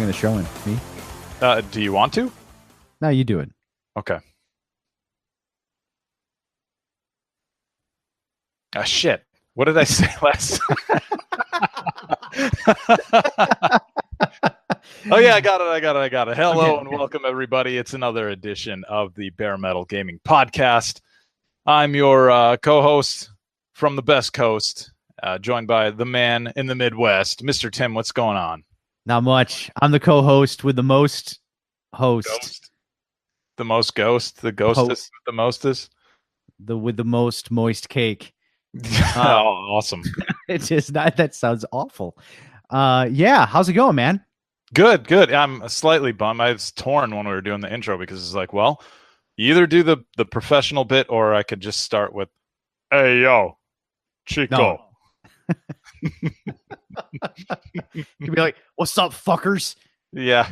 bringing the show in? Me? Do you want to? No, you do it. Okay. Shit. What did I say last? Oh yeah, I got it. Hello and welcome everybody. It's another edition of the Bare Metal Gaming Podcast. I'm your co-host from the best coast, joined by the man in the Midwest, Mr. Tim. What's going on? Not much. I'm the co-host with the most host. Ghost. The most ghost. The ghostest. Host. The mostest. With the most moist cake. Awesome. It's just not. That sounds awful. Yeah. How's it going, man? Good. I'm slightly bummed. I was torn when we were doing the intro because it's like, well, you either do the professional bit or I could just start with, "Hey yo, Chico." No. You'd be like, "What's up, fuckers?" Yeah.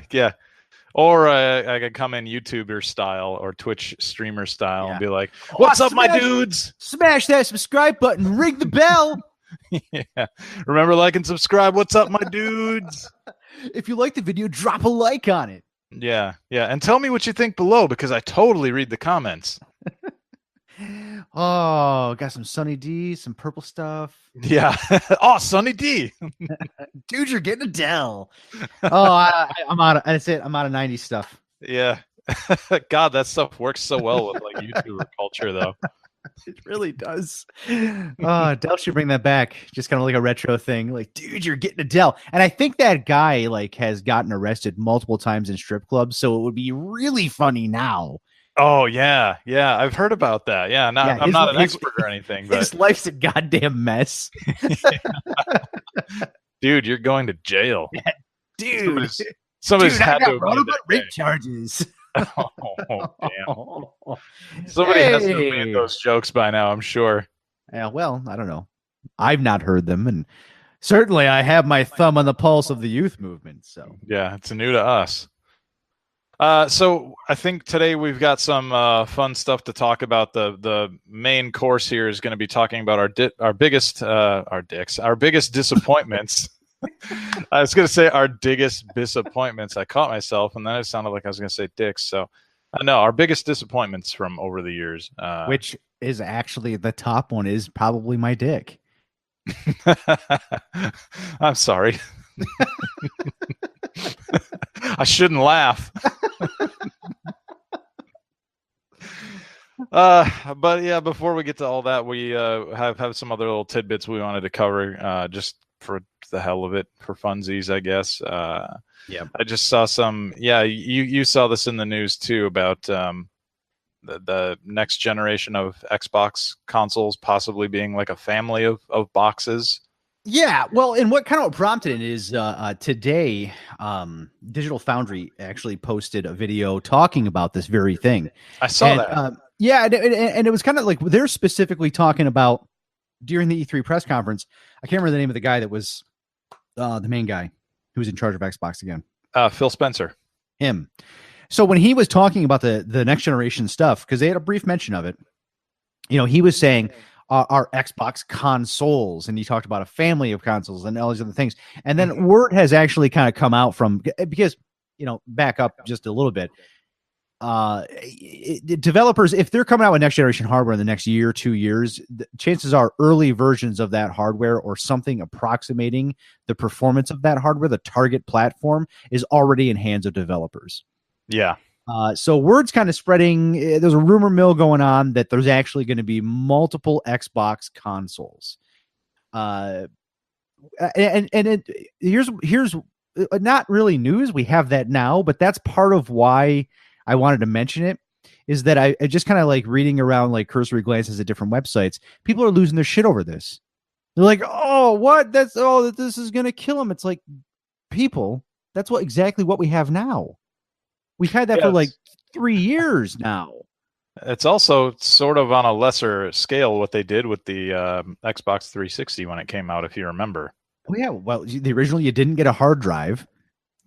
Or I could come in YouTuber style or Twitch streamer style and be like, "What's up, my dudes? Smash that subscribe button, ring the bell." Yeah. Remember, like and subscribe. What's up, my dudes? If you like the video, drop a like on it. Yeah. And tell me what you think below because I totally read the comments. Oh, got some Sunny D, some purple stuff. Yeah. Oh, Sunny D. Dude, you're getting a Dell. Oh, I'm out of. That's it. I'm out of 90s stuff. Yeah. God, that stuff works so well with like YouTuber culture, though. It really does. Dell should bring that back. Just kind of like a retro thing. Like, dude, you're getting a Dell. And I think that guy like has gotten arrested multiple times in strip clubs, so it would be really funny now. Oh yeah. I've heard about that. Yeah, I'm not an expert or anything, but his life's a goddamn mess. Dude, you're going to jail. Yeah, dude. Somebody's had to run about rape charges. Oh, damn. Somebody has to have made those jokes by now, I'm sure. Yeah, well, I don't know. I've not heard them, and certainly I have my thumb on the pulse of the youth movement. So yeah, it's new to us. So I think today we've got some fun stuff to talk about. The main course here is going to be talking about our biggest disappointments. I was going to say our biggest disappointments. I caught myself, and then it sounded like I was going to say dicks. So no, our biggest disappointments from over the years. Which is actually the top one is probably my dick. I'm sorry. I shouldn't laugh. But yeah, before we get to all that, we have some other little tidbits we wanted to cover just for the hell of it, for funsies, I guess. Yeah, I just saw some. Yeah, you saw this in the news too about the next generation of Xbox consoles possibly being like a family of boxes. Yeah, well, and what kind of prompted it is today, Digital Foundry actually posted a video talking about this very thing. I saw that. Yeah, and it was kind of like they're specifically talking about during the E3 press conference. I can't remember the name of the guy that was the main guy who was in charge of Xbox again. Phil Spencer. Him. So when he was talking about the next generation stuff, because they had a brief mention of it, he was saying our Xbox consoles, and he talked about a family of consoles and all these other things. And then word has actually kind of come out from, because, back up just a little bit. Developers, if they're coming out with next generation hardware in the next year, 2 years, chances are early versions of that hardware or something approximating the performance of that hardware, the target platform, is already in hands of developers. Yeah. So word's kind of spreading. There's a rumor mill going on that there's actually going to be multiple Xbox consoles. Here's not really news. We have that now, but that's part of why I wanted to mention it, is that I just kind of like reading around, like cursory glances at different websites. People are losing their shit over this. They're like, "Oh, what? This is going to kill them." It's like, people, that's exactly what we have now. We've had that for like 3 years now. It's also sort of on a lesser scale what they did with the Xbox 360 when it came out, if you remember. Oh yeah, well, the original you didn't get a hard drive.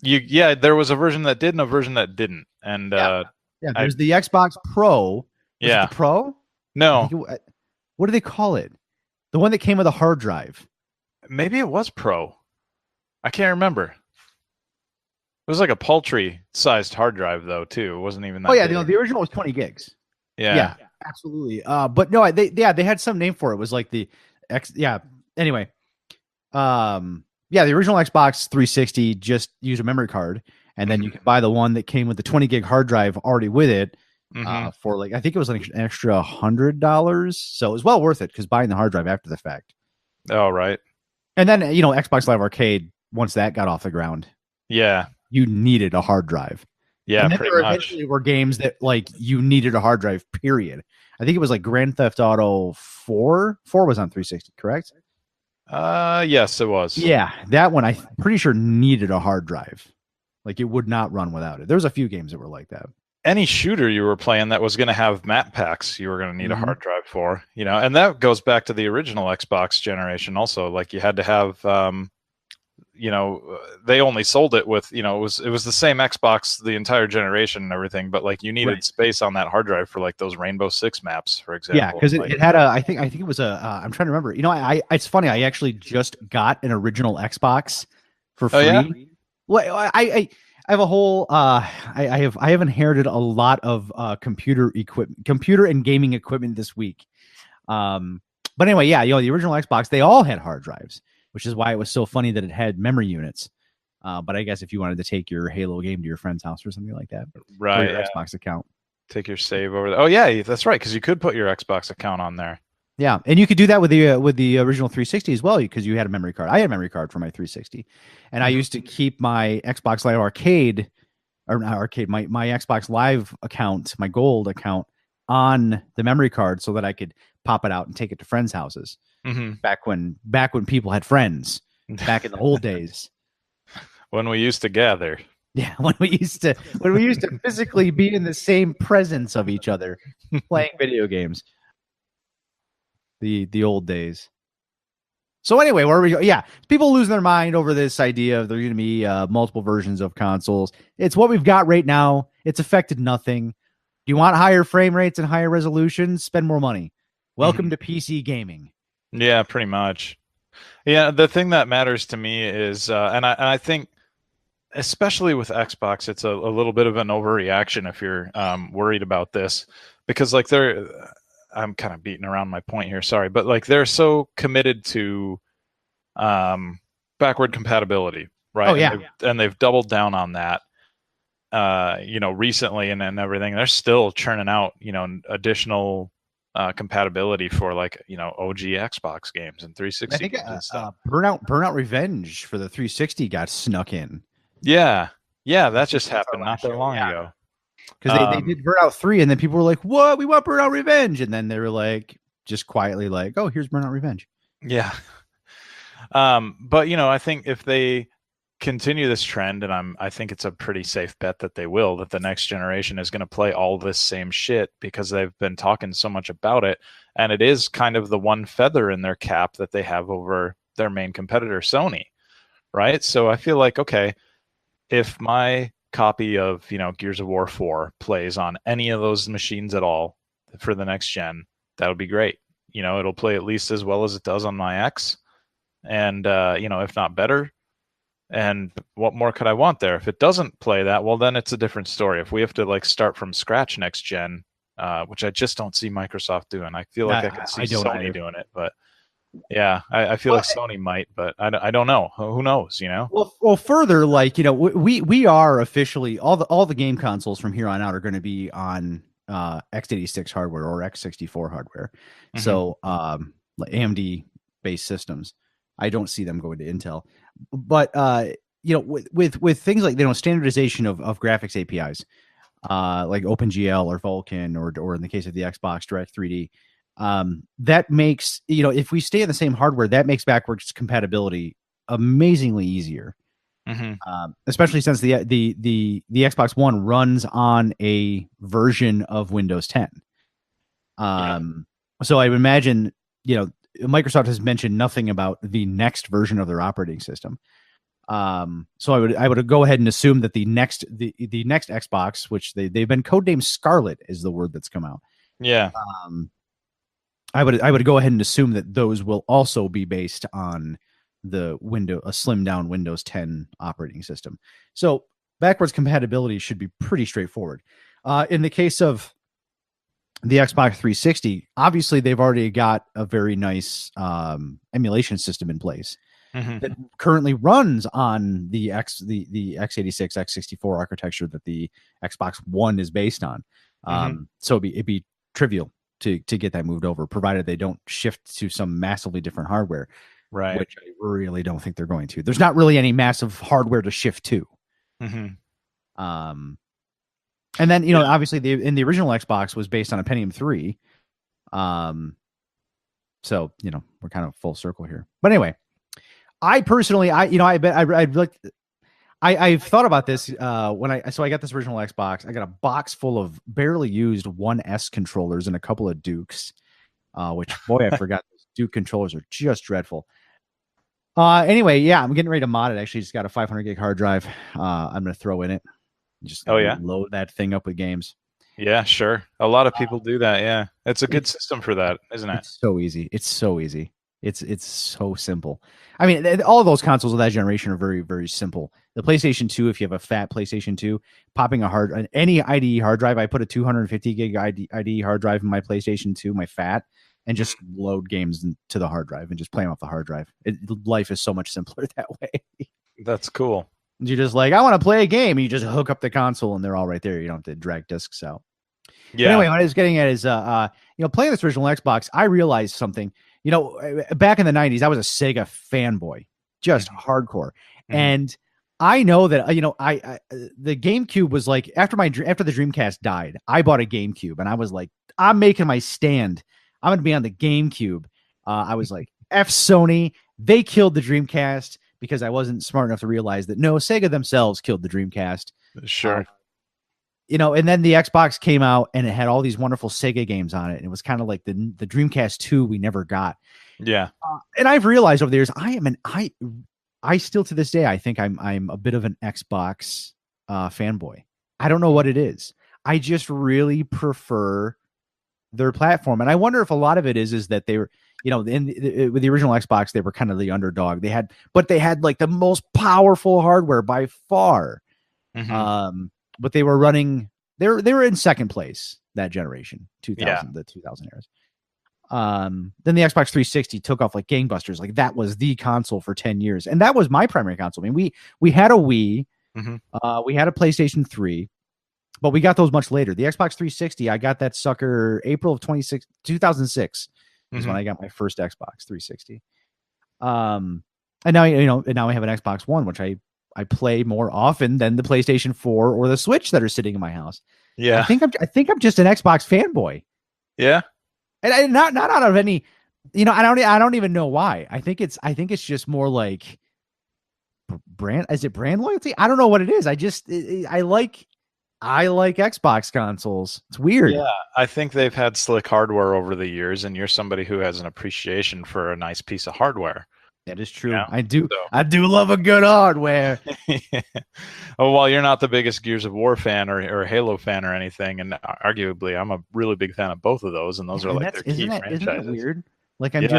There was a version that did and a version that didn't. And there's the Xbox Pro. Was it the Pro? No. What do they call it? The one that came with a hard drive. Maybe it was Pro. I can't remember. was like a paltry-sized hard drive, though, too. It wasn't even that Oh yeah, big. the original was 20 gigs. Yeah. Absolutely. But no, they had some name for it. It was like the X. Yeah. Anyway, the original Xbox 360 just used a memory card, and then you could buy the one that came with the 20 gig hard drive already with it. For like, I think it was like an extra $100, so it was well worth it because buying the hard drive after the fact. Oh, right. And then Xbox Live Arcade, once that got off the ground, Yeah, you needed a hard drive. yeah, And then pretty there much. eventually were games that like you needed a hard drive. Period. I think it was like Grand Theft Auto 4. 4 was on 360, correct? Yes, it was. Yeah, that one I'm pretty sure needed a hard drive. Like it would not run without it. There was a few games that were like that. Any shooter you were playing that was going to have map packs, you were going to need a hard drive for, and that goes back to the original Xbox generation also. Like you had to have, they only sold it with, it was the same Xbox the entire generation and everything, but like you needed space on that hard drive for like those Rainbow Six maps, for example. Yeah, because it had I think it was I'm trying to remember. It's funny. I actually just got an original Xbox for free. Oh, yeah? Well, I have a whole I have inherited a lot of computer and gaming equipment this week. But anyway, yeah, the original Xbox, they all had hard drives, which is why it was so funny that it had memory units. But I guess if you wanted to take your Halo game to your friend's house or something like that, right? Your Xbox account, take your save over there. Oh yeah, that's right, because you could put your Xbox account on there. Yeah, and you could do that with the original 360 as well, because you had a memory card. I had a memory card for my 360, and I used to keep my Xbox Live Arcade, or not Arcade, my Xbox Live account, my Gold account, on the memory card so that I could pop it out and take it to friends' houses. Back when people had friends, back in the old days, when we used to gather. Yeah, when we used to physically be in the same presence of each other, playing video games. The old days. So anyway, where we go? Yeah, people losing their mind over this idea of there's going to be multiple versions of consoles. It's what we've got right now. It's affected nothing. Do you want higher frame rates and higher resolutions? Spend more money. Welcome to PC gaming. Yeah, pretty much. Yeah, the thing that matters to me is, and I think, especially with Xbox, it's a little bit of an overreaction if you're worried about this, because like I'm kind of beating around my point here, sorry, but like they're so committed to backward compatibility, right? Oh yeah, and they've doubled down on that, recently and everything. They're still churning out, additional compatibility for like OG Xbox games and 360 I think games and stuff. Burnout Revenge for the 360 got snuck in. Yeah, that just happened not that long ago. Because they did Burnout 3, and then people were like, "What? We want Burnout Revenge," and then they were like, just quietly like, "Oh, here's Burnout Revenge." Yeah. But I think if they continue this trend, and I think it's a pretty safe bet that they will, that the next generation is going to play all this same shit because they've been talking so much about it, and it is kind of the one feather in their cap that they have over their main competitor, Sony, right? So I feel like, okay, if my copy of Gears of War 4 plays on any of those machines at all for the next gen, that would be great. It'll play at least as well as it does on my X, and if not better. And what more could I want there? If it doesn't play that, well, then it's a different story. If we have to like start from scratch next gen, which I just don't see Microsoft doing. I feel like I can see Sony doing it, but yeah, I feel like Sony might, but I don't know. Who knows? Well, further, like we are officially all the game consoles from here on out are going to be on x86 hardware or x64 hardware. So like AMD based systems. I don't see them going to Intel, but with things like standardization of graphics APIs, like OpenGL or Vulkan or in the case of the Xbox Direct 3D. That makes, if we stay in the same hardware, that makes backwards compatibility amazingly easier. Especially since the Xbox One runs on a version of Windows 10. So I would imagine, Microsoft has mentioned nothing about the next version of their operating system. So I would go ahead and assume that the next Xbox, which they've been codenamed Scarlet, is the word that's come out. Yeah. I would go ahead and assume that those will also be based on a slimmed down Windows 10 operating system. So backwards compatibility should be pretty straightforward. In the case of the Xbox 360, obviously they've already got a very nice emulation system in place that currently runs on the x86 x64 architecture that the Xbox One is based on. So it'd be trivial to get that moved over, provided they don't shift to some massively different hardware, right? Which I really don't think they're going to. There's not really any massive hardware to shift to. And then, you know, obviously in the original Xbox was based on a Pentium 3. So, you know, we're kind of full circle here. But anyway, I personally, I've thought about this when I got this original Xbox. I got a box full of barely used 1S controllers and a couple of Dukes, which, boy, I forgot those Duke controllers are just dreadful. Anyway, yeah, I'm getting ready to mod it. Actually, just got a 500 gig hard drive. I'm going to throw in it. Just load that thing up with games. Yeah, sure. A lot of people do that. Yeah, it's a good system for that, isn't it? It's so easy. It's so easy. It's so simple. I mean, all of those consoles of that generation are very, very simple. The PlayStation 2, if you have a fat PlayStation 2, popping any IDE hard drive, I put a 250 gig IDE hard drive in my PlayStation 2, my fat, and just load games to the hard drive and just play them off the hard drive. Life is so much simpler that way. That's cool. You're just like, I want to play a game, and you just hook up the console, and they're all right there. You don't have to drag discs out. Yeah. But anyway, what I was getting at is, playing this original Xbox, I realized something. You know, back in the 90s, I was a Sega fanboy, just hardcore. And I know that, the GameCube was like, after the Dreamcast died, I bought a GameCube, and I was like, I'm making my stand. I'm going to be on the GameCube. I was like, F Sony, they killed the Dreamcast, because I wasn't smart enough to realize that no, Sega themselves killed the Dreamcast. Sure. And then the Xbox came out and it had all these wonderful Sega games on it. And it was kind of like the Dreamcast 2 we never got. Yeah. And I've realized over the years, I still to this day, I think I'm a bit of an Xbox fanboy. I don't know what it is. I just really prefer their platform. And I wonder if a lot of it is that they were, with the original Xbox, they were kind of the underdog. They had like the most powerful hardware by far. But they were running, they were in second place that generation, the 2000 eras. Then the Xbox 360 took off like gangbusters. Like that was the console for 10 years. And that was my primary console. I mean, we had a Wii, we had a PlayStation 3, but we got those much later. The Xbox 360, I got that sucker April of 2006. Is when I got my first Xbox 360. And now, now I have an Xbox One, which I play more often than the PlayStation 4 or the Switch that are sitting in my house. Yeah. I think I'm just an Xbox fanboy. Yeah. And not out of any, I don't even know why. I think it's just more like brand. Is it brand loyalty? I don't know what it is. I like Xbox consoles. It's weird. Yeah, I think they've had slick hardware over the years, and you're somebody who has an appreciation for a nice piece of hardware. That is true. Yeah. I do love a good hardware. Oh, while you're not the biggest Gears of War fan or Halo fan or anything, and arguably I'm a really big fan of both of those, and those are like their key franchises. Isn't that weird? Like and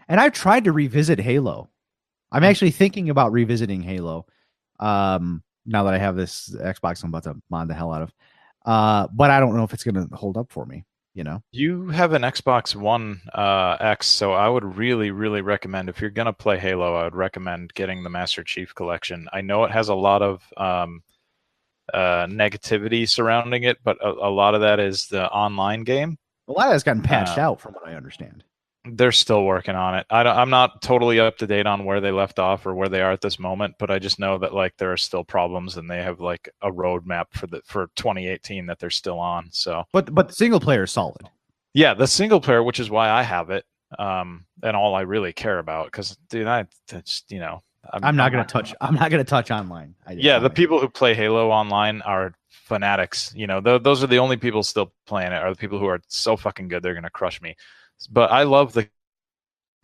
I've tried to revisit Halo. I'm actually thinking about revisiting Halo. Now that I have this Xbox I'm about to mod the hell out of. But I don't know if it's going to hold up for me, You have an Xbox One X, so I would really, really recommend, if you're going to play Halo, I would recommend getting the Master Chief Collection. I know it has a lot of negativity surrounding it, but a lot of that is the online game. A lot of that's gotten patched out from what I understand. They're still working on it. I'm not totally up to date on where they left off or where they are at this moment, but I just know that like there are still problems, and they have like a roadmap for 2018 that they're still on. So, but the single player is solid. Yeah, the single player, which is why I have it, and all I really care about. Because, dude, I'm not going to touch online. The people who play Halo online are fanatics. Those are the only people still playing it. Are the people who are so fucking good they're going to crush me. But I love the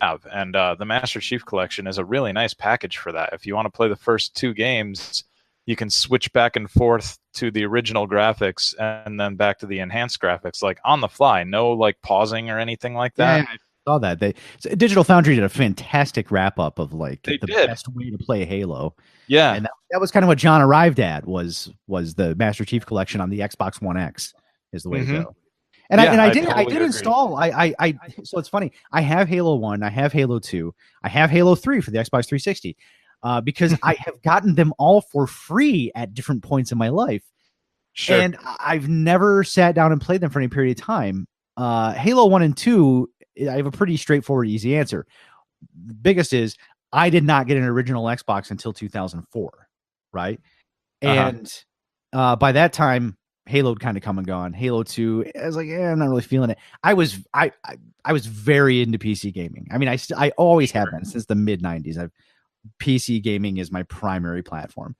Master Chief Collection is a really nice package for that. If you want to play the first two games, you can switch back and forth to the original graphics and then back to the enhanced graphics, like on the fly. No like pausing or anything like that. saw that. Digital Foundry did a fantastic wrap up of like They the did. best way to play Halo. Yeah. And that was kind of what John arrived at was the Master Chief Collection on the Xbox One X is the way to go. And I did totally install. So it's funny. I have Halo 1, I have Halo 2, I have Halo 3 for the Xbox 360. Because I have gotten them all for free at different points in my life. Sure. And I've never sat down and played them for any period of time. Halo 1 and 2, I have a pretty straightforward, easy answer. The biggest is I did not get an original Xbox until 2004, right? And by that time, Halo had kind of come and gone. Halo 2, I was like, I'm not really feeling it. I was very into PC gaming. I mean, I always have been since the mid 90s. PC gaming is my primary platform.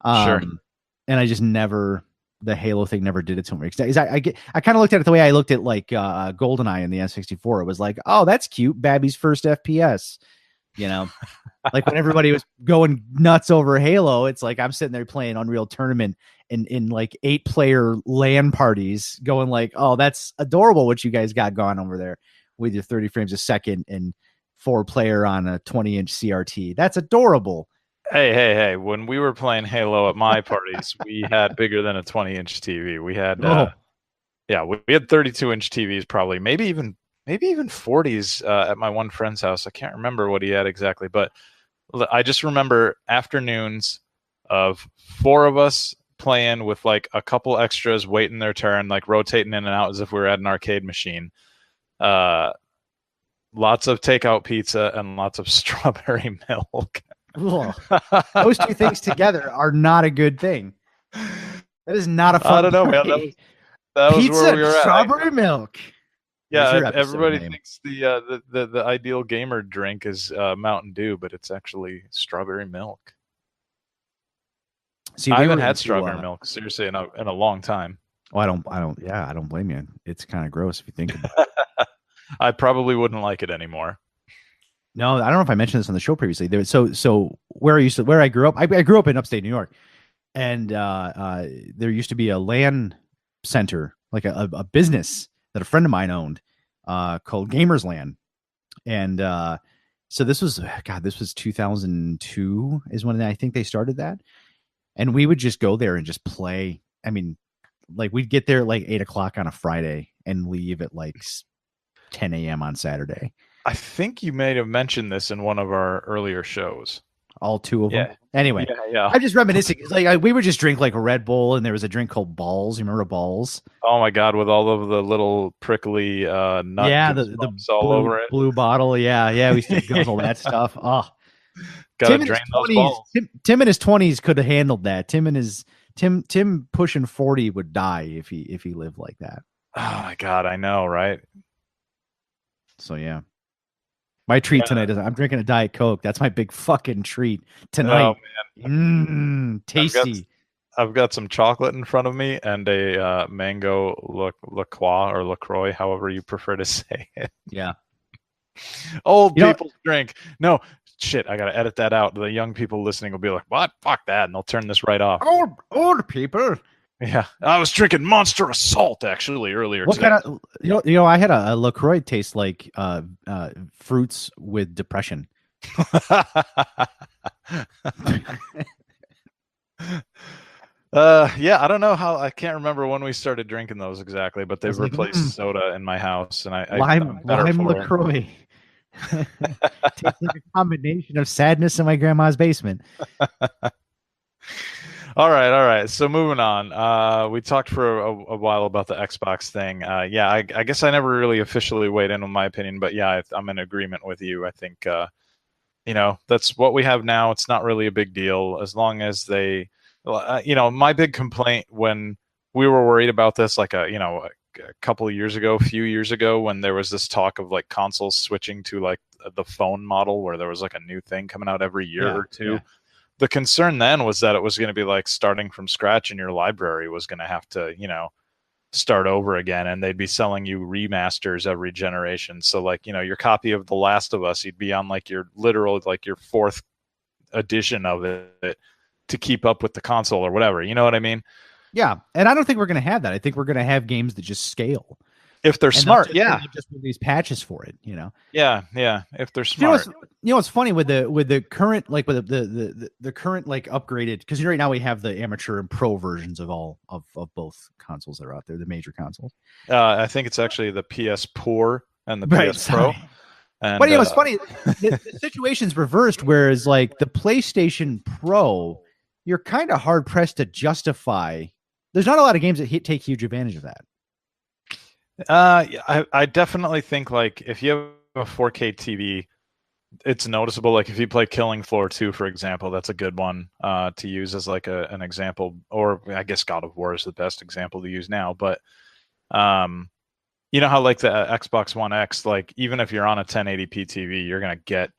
And I just never, the Halo thing never did it to me. I kind of looked at it the way I looked at like GoldenEye in the N64. It was like, oh, that's cute. Babby's first FPS, like when everybody was going nuts over Halo, it's like I'm sitting there playing Unreal Tournament in like 8-player LAN parties going like, oh, that's adorable what you guys got going over there with your 30 frames a second and 4-player on a 20-inch CRT. That's adorable. Hey. When we were playing Halo at my parties, we had bigger than a 20-inch TV. We had, we had 32-inch TVs probably, maybe even 40s at my one friend's house. I can't remember what he had exactly, but I just remember afternoons of 4 of us playing with like a couple extras waiting their turn, like rotating in and out as if we were at an arcade machine. Lots of takeout pizza and lots of strawberry milk. Those two things together are not a good thing. That is not a fun I don't know, man. That was pizza, where we were at. strawberry milk. Yeah, everybody thinks the ideal gamer drink is Mountain Dew, but it's actually strawberry milk. See, I haven't had strawberry milk seriously in a long time. Oh, I don't blame you. It's kind of gross if you think about it. I probably wouldn't like it anymore. No, I don't know if I mentioned this on the show previously. So where I grew up, I grew up in upstate New York, and there used to be a LAN center, like a business that a friend of mine owned, called Gamers LAN, and so this was 2002 is when I think they started that, and we would just go there and just play. I mean, like we'd get there at like 8:00 on a Friday and leave at like 10 a.m. on Saturday. I think you may have mentioned this in one of our earlier shows. All 2 of them. Yeah. Anyway, I'm just reminiscing. It's like we would just drink like a Red Bull, and there was a drink called Balls. You remember Balls? Oh my God, with all of the little prickly nut the all blue, over it. Blue bottle. Yeah, we used to guzzle that stuff. Oh, gotta drain those balls. Tim in his 20s could have handled that. Tim pushing 40 would die if he lived like that. Oh my God, I know, right? So yeah. My treat tonight is I'm drinking a Diet Coke. That's my big fucking treat tonight. Oh, man. Tasty. I've got some chocolate in front of me and a mango LaCroix, however you prefer to say it. Yeah. Old people's drink. No, shit, I got to edit that out. The young people listening will be like, what? Fuck that. And they'll turn this right off. Old people. Yeah, I was drinking Monster Assault actually earlier today. What kind of, I had a LaCroix taste like fruits with depression. Yeah, I don't know how. I can't remember when we started drinking those exactly, but they've replaced soda in my house, and lime LaCroix. Tastes like a combination of sadness in my grandma's basement. All right. So moving on. We talked for a while about the Xbox thing. I guess I never really officially weighed in on my opinion, but yeah, I'm in agreement with you. I think, that's what we have now. It's not really a big deal as long as they, my big complaint when we were worried about this, like a few years ago, when there was this talk of like consoles switching to like the phone model where there was like a new thing coming out every year or two. Yeah. The concern then was that it was going to be like starting from scratch and your library was going to have to, start over again, and they'd be selling you remasters every generation. So like, your copy of The Last of Us, you'd be on like your fourth edition of it to keep up with the console or whatever. You know what I mean? Yeah. And I don't think we're going to have that. I think we're going to have games that just scale. If they're And smart, yeah. they'll just release patches for it, Yeah, if they're smart. What's funny with the current, like with the current like upgraded, because right now we have the amateur and pro versions of all of both consoles that are out there, the major consoles. I think it's actually the PS Poor and the PS Pro. Sorry. And, but it's funny. The situation's reversed, whereas like the PlayStation Pro, you're kind of hard pressed to justify. There's not a lot of games that take huge advantage of that. I definitely think like if you have a 4K TV, it's noticeable. Like if you play Killing Floor 2, for example, that's a good one to use as like an example. Or I guess God of War is the best example to use now. But you know how like the Xbox One X, like even if you're on a 1080p TV, you're gonna get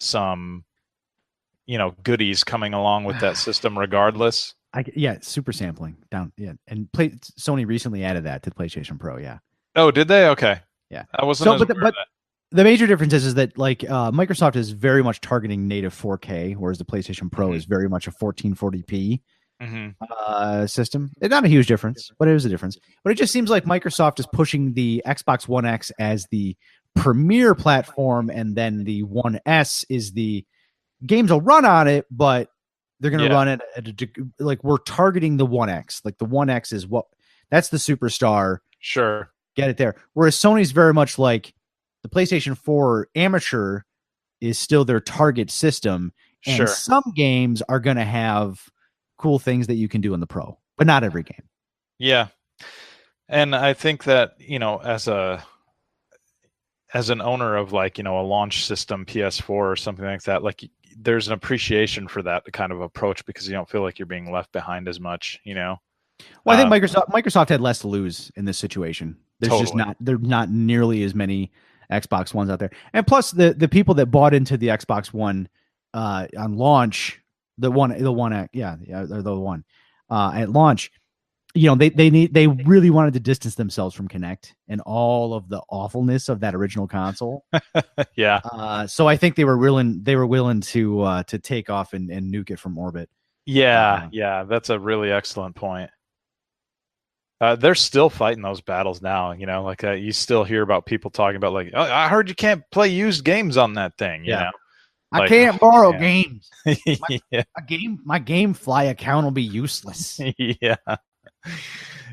some, goodies coming along with that system regardless. Super sampling down. Yeah, and Sony recently added that to the PlayStation Pro. Yeah. Oh, did they? Okay. Yeah. I wasn't. But the major difference is that like Microsoft is very much targeting native 4K, whereas the PlayStation Pro is very much a 1440p system. It's not a huge difference, but it is a difference. But it just seems like Microsoft is pushing the Xbox One X as the premier platform, and then the One S is the games will run on it, but they're going to run it like we're targeting the One X. Like the One X is that's the superstar. Sure. Get it there. Whereas Sony's very much like the PlayStation 4 amateur is still their target system. And some games are going to have cool things that you can do in the Pro, but not every game. Yeah. And I think that, as an owner of like, a launch system, PS4 or something like that, like there's an appreciation for that kind of approach because you don't feel like you're being left behind as much, Well, I think Microsoft had less to lose in this situation. There's there's not nearly as many Xbox Ones out there. And plus the people that bought into the Xbox One on launch, the one at launch, they really wanted to distance themselves from Kinect and all of the awfulness of that original console. Yeah. So I think they were willing to take off and nuke it from orbit. Yeah, that's a really excellent point. They're still fighting those battles now, like you still hear about people talking about like, oh, I heard you can't play used games on that thing, you know? I can't borrow games. My GameFly account will be useless. Yeah.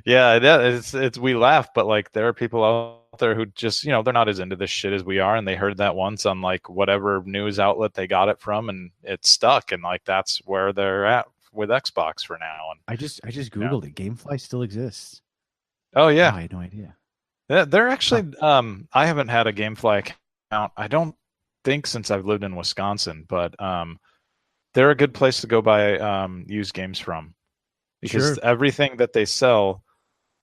It's we laugh, but like there are people out there who just, they're not as into this shit as we are, and they heard that once on like whatever news outlet they got it from, and it stuck, and like that's where they're at with Xbox for now. And I just googled it. GameFly still exists. Oh yeah, I had no idea. They're actually I haven't had a GameFly account, I don't think, since I've lived in Wisconsin, but they're a good place to go buy used games from, because everything that they sell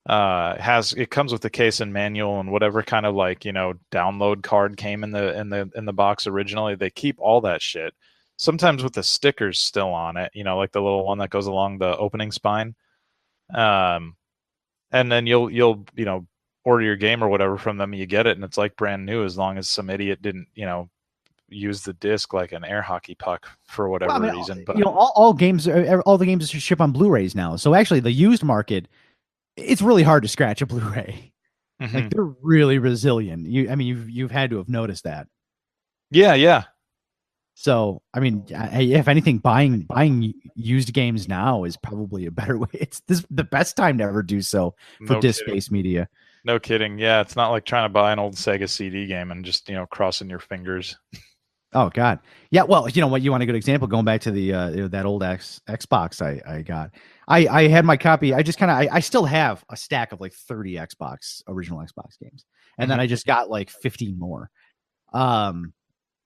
it comes with the case and manual and whatever kind of like download card came in the box originally. They keep all that shit, sometimes with the stickers still on it, like the little one that goes along the opening spine. And then you'll order your game or whatever from them, and you get it, and it's like brand new, as long as some idiot didn't use the disc like an air hockey puck for whatever reason. But all the games ship on Blu-rays now, so actually the used market, it's really hard to scratch a Blu-ray. Like they're really resilient. You've had to have noticed that. Yeah. So, if anything, buying used games now is probably a better way. It's the best time to ever do so for disc-based media. No kidding. Yeah, it's not like trying to buy an old Sega CD game and just crossing your fingers. Oh God, yeah. Well, you want a good example? Going back to the that old Xbox I got. I had my copy. I still have a stack of like 30 original Xbox games, and then I just got like 15 more.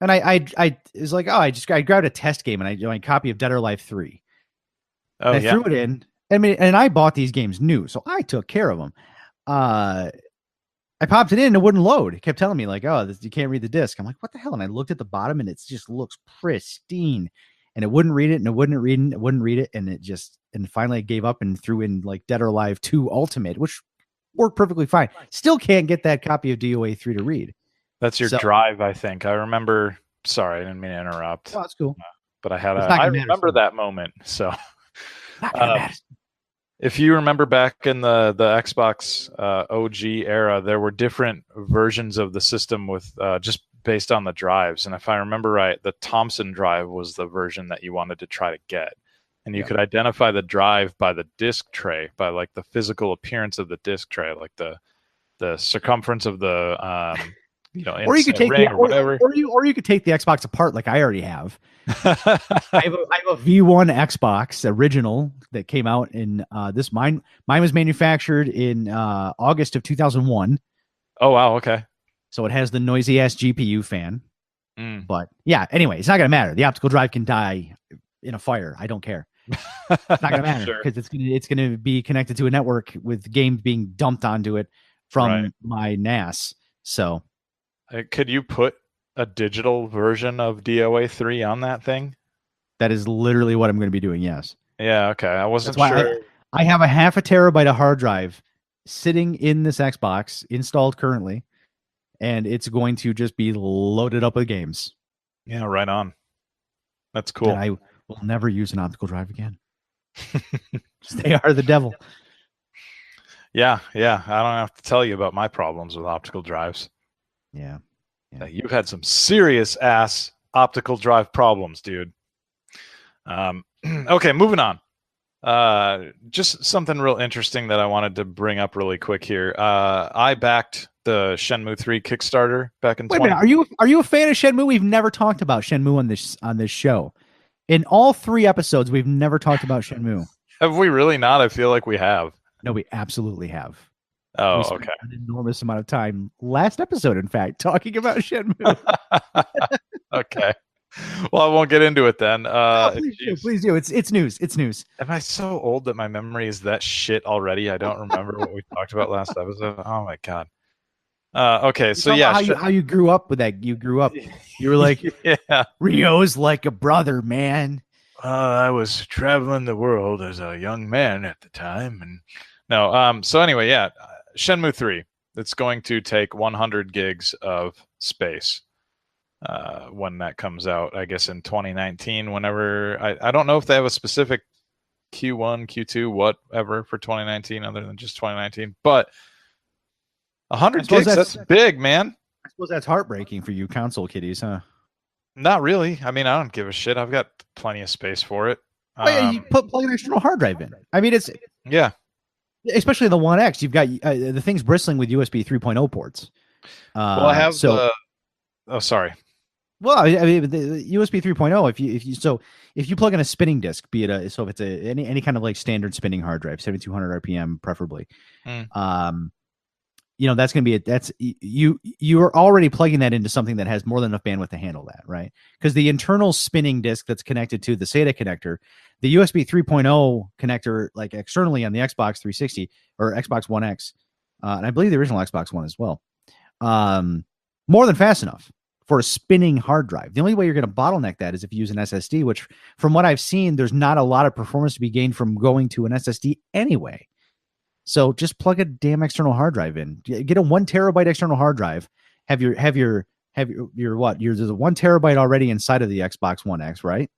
And I was like, I grabbed a test game, and I my copy of Dead or Alive 3. Oh, I threw it in. And I bought these games new, so I took care of them. I popped it in, and it wouldn't load. It kept telling me like, you can't read the disc. I'm like, what the hell? And I looked at the bottom, and it just looks pristine. And it wouldn't read it, and it wouldn't read it, and finally I gave up and threw in like Dead or Alive 2 Ultimate, which worked perfectly fine. Still can't get that copy of DOA 3 to read. That's your drive, I think. I remember. Sorry, I didn't mean to interrupt. Oh, that's cool. But I remember that moment. So, If you remember back in the Xbox OG era, there were different versions of the system with just based on the drives. And if I remember right, the Thompson drive was the version that you wanted to try to get. And you could identify the drive by the disc tray, by like the physical appearance of the disc tray, like the circumference of the or you could take ring or whatever. Or you could take the Xbox apart like I already have. I have a V1 Xbox original that came out in this mine was manufactured in August of 2001. Oh wow, okay. So it has the noisy ass GPU fan. But yeah, anyway, it's not gonna matter. The optical drive can die in a fire. I don't care. It's not gonna matter because it's gonna be connected to a network with games being dumped onto it from my NAS. So could you put a digital version of DOA 3 on that thing? That is literally what I'm going to be doing. Yes. Yeah. Okay. I wasn't sure. I have a 0.5 terabyte of hard drive sitting in this Xbox installed currently, and it's going to just be loaded up with games. Yeah. Right on. That's cool. And I will never use an optical drive again. They are the devil. Yeah. Yeah. I don't have to tell you about my problems with optical drives. Yeah. You've had some serious ass optical drive problems, dude. Okay, moving on. Just something real interesting that I wanted to bring up really quick here. I backed the Shenmue 3 Kickstarter back in. Wait a minute, are you a fan of Shenmue? We've never talked about Shenmue on this show. In all 3 episodes, we've never talked about Shenmue. Have we really not? I feel like we have. No, we absolutely have. Oh, okay. An enormous amount of time last episode, in fact, talking about Shenmue. Okay. Well, I won't get into it then. Please do. It's news. It's news. Am I so old that my memory is that shit already? I don't remember what we talked about last episode. Oh my god. Okay, so yeah, how you grew up with that? You grew up. You were like, yeah, Rio's like a brother, man. I was traveling the world as a young man at the time, and no. So anyway, yeah, Shenmue 3. It's going to take 100 gigs of space. When that comes out, I guess in 2019, whenever I don't know if they have a specific Q1, Q2, whatever for 2019 other than just 2019, but 100 gigs, that's big, man. I suppose that's heartbreaking for you console kiddies, huh? Not really. I mean, I don't give a shit. I've got plenty of space for it. You plug an external hard drive in. I mean, it's especially the One X. You've got the thing's bristling with USB 3.0 ports. Well, I have oh, sorry. Well, I mean, the USB 3.0. If you plug in a spinning disk, be it if it's any kind of like standard spinning hard drive, 7200 RPM preferably, that's going to be you are already plugging that into something that has more than enough bandwidth to handle that, right? Because the internal spinning disk that's connected to the SATA connector, the USB 3.0 connector, like externally on the Xbox 360 or Xbox One X, and I believe the original Xbox One as well, more than fast enough for a spinning hard drive. The only way you're going to bottleneck that is if you use an SSD, which from what I've seen, there's not a lot of performance to be gained from going to an SSD anyway. So just plug a damn external hard drive in. Get a 1 terabyte external hard drive. Have your what? There's a 1 terabyte already inside of the Xbox One X, right?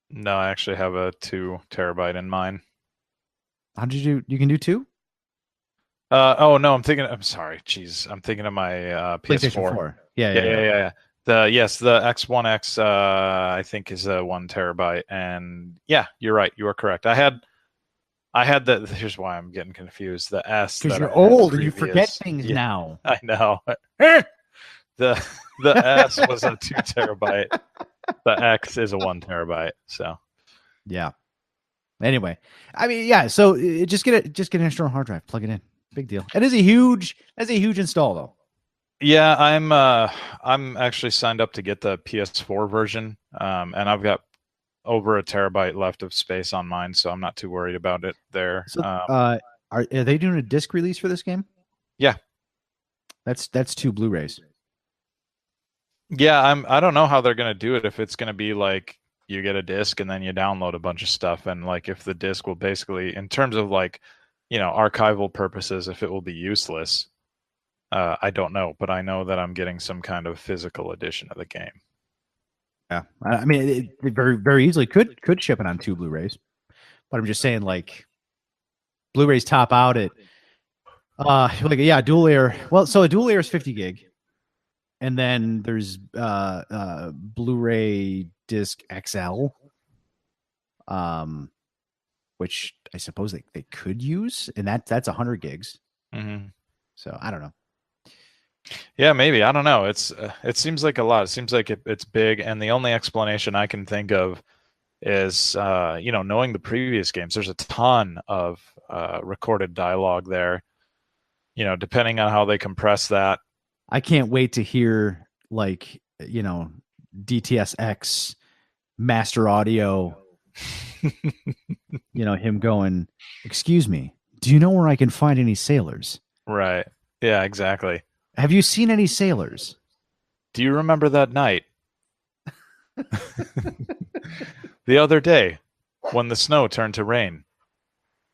No, I actually have a 2 terabyte in mine. How did you can do 2? Oh no, I'm sorry. Jeez, I'm thinking of my PS4. 4. Yeah. The X1X I think is a 1 terabyte, and yeah, you're right. You are correct. I had the. Here's why I'm getting confused. The S. Because you're old and you forget things now. I know. The S was a 2 terabyte. The X is a 1 terabyte. So yeah. Anyway, I mean, yeah. So just get an external hard drive, plug it in. Big deal. It is a huge install though. Yeah, I'm actually signed up to get the PS4 version, and I've got over 1 terabyte left of space on mine, so I'm not too worried about it there. So, are they doing a disc release for this game? Yeah, that's 2 Blu-rays. Yeah, I don't know how they're gonna do it. If it's gonna be like you get a disc and then you download a bunch of stuff, and like if the disc will basically, in terms of like, archival purposes, if it will be useless. I don't know, but I know that I'm getting some kind of physical edition of the game. Yeah, I mean, it very, very easily could ship it on 2 Blu-rays, but I'm just saying, like, Blu-rays top out at dual layer. Well, so a dual layer is 50 gig, and then there's Blu-ray disc XL, which I suppose they could use, and that's 100 gigs. Mm-hmm. So I don't know. Yeah, maybe. I don't know. It seems like a lot. It seems like it's big, and the only explanation I can think of is knowing the previous games. There's a ton of recorded dialogue there. Depending on how they compress that. I can't wait to hear DTSX master audio. Him going, "Excuse me, do you know where I can find any sailors?" Right. Yeah, exactly. Have you seen any sailors? Do you remember that night? The other day when the snow turned to rain.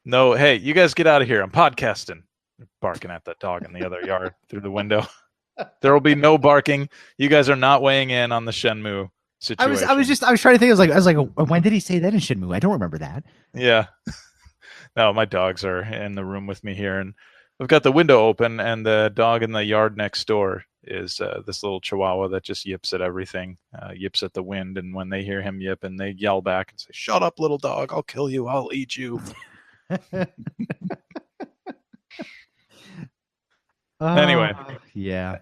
No, hey, you guys get out of here. I'm podcasting. Barking at that dog in the other yard through the window. There will be no barking. You guys are not weighing in on the Shenmue situation. I was trying to think. I was like, when did he say that in Shenmue? I don't remember that. Yeah. No, my dogs are in the room with me here, and I've got the window open, and the dog in the yard next door is this little chihuahua that just yips at everything, yips at the wind, and when they hear him yip, and they yell back and say, "Shut up, little dog! I'll kill you! I'll eat you!" Anyway, yeah.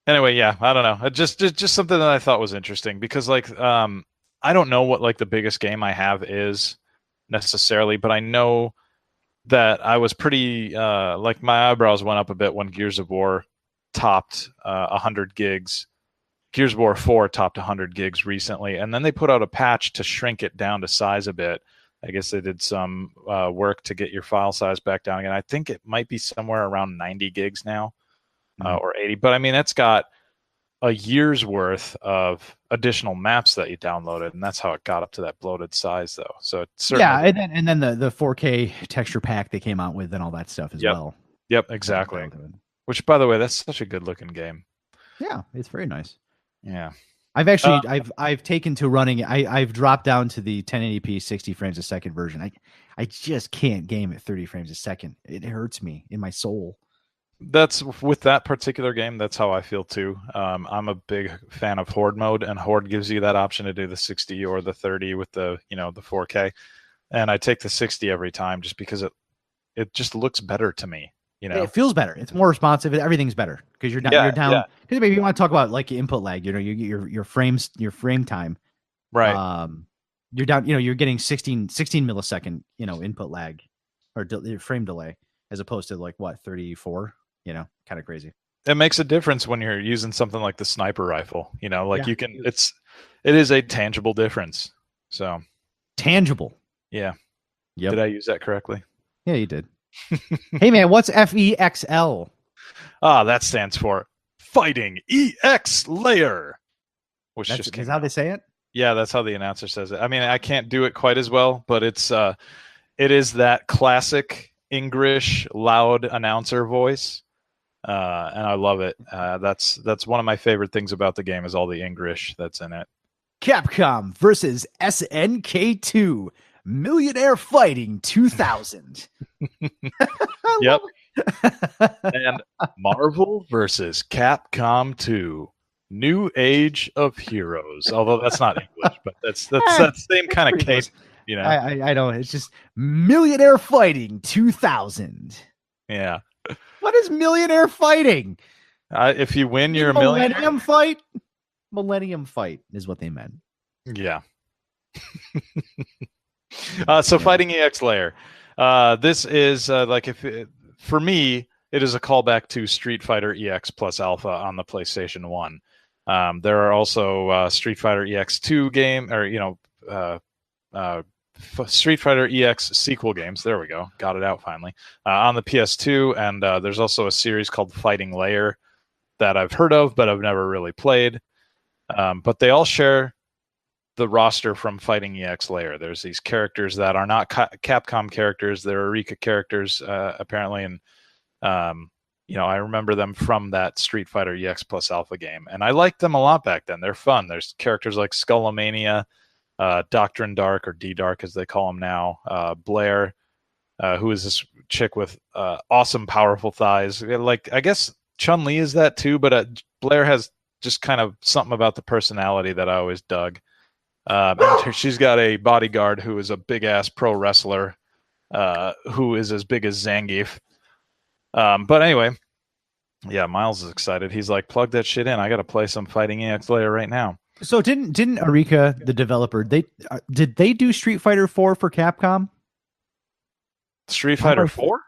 Anyway, yeah, I don't know. Just something that I thought was interesting because, I don't know what the biggest game I have is necessarily, but I know that I was pretty my eyebrows went up a bit when Gears of War topped 100 gigs. Gears of War 4 topped 100 gigs recently, and then they put out a patch to shrink it down to size a bit. I guess they did some work to get your file size back down again. I think it might be somewhere around 90 gigs now, or 80. But I mean, it's got a year's worth of additional maps that you downloaded, and that's how it got up to that bloated size, though. So it's certainly and then the 4K texture pack they came out with and all that stuff as well. Yep, exactly. Which, by the way, that's such a good looking game. Yeah, it's very nice. Yeah, I've actually I've taken to running. I've dropped down to the 1080p 60 frames a second version. I just can't game at 30 frames a second. It hurts me in my soul. That's with that particular game. That's how I feel too. I'm a big fan of Horde mode, and Horde gives you that option to do the 60 or the 30 with the the 4K. And I take the 60 every time just because it just looks better to me. It feels better. It's more responsive. Everything's better because you're down. You're down. Because maybe you want to talk about input lag. Your frame time. Right. You're down. You're getting 16 millisecond input lag or frame delay as opposed to 34. Kind of crazy. It makes a difference when you're using something like the sniper rifle. You can. It is a tangible difference. So tangible. Yeah. Yep. Did I use that correctly? Yeah, you did. Hey man, what's FEXL? That stands for Fighting EX Layer. Which is how they say it? Yeah, that's how the announcer says it. I mean, I can't do it quite as well, but it is that classic English loud announcer voice. And I love it. That's one of my favorite things about the game is all the English that's in it. Capcom versus SNK2 Millionaire Fighting 2000. Yep. And Marvel versus Capcom 2 New Age of Heroes. Although that's not English, but that's that same kind of case. I know. It's just Millionaire Fighting 2000. Yeah. What is Millionaire Fighting? If you win, you're a millionaire. Millennium Fight? Millennium Fight is what they meant. Yeah. Fighting EX Layer. This is for me, it is a callback to Street Fighter EX plus Alpha on the PlayStation 1. There are also Street Fighter EX2 game, or Street Fighter EX sequel games. There we go. Got it out finally. On the PS2, and there's also a series called Fighting Layer that I've heard of, but I've never really played. But they all share the roster from Fighting EX Layer. There's these characters that are not Capcom characters. They're Eureka characters, apparently, and I remember them from that Street Fighter EX plus Alpha game, and I liked them a lot back then. They're fun. There's characters like Skullomania, Doctrine Dark, or D-Dark as they call him now, Blair, who is this chick with awesome, powerful thighs. Like, I guess Chun-Li is that too, but Blair has just kind of something about the personality that I always dug. And she's got a bodyguard who is a big-ass pro wrestler who is as big as Zangief. But anyway, yeah, Miles is excited. He's like, plug that shit in. I got to play some Fighting EX Layer right now. So didn't Arika, the developer, did they do Street Fighter 4 for Capcom? Street Fighter 4?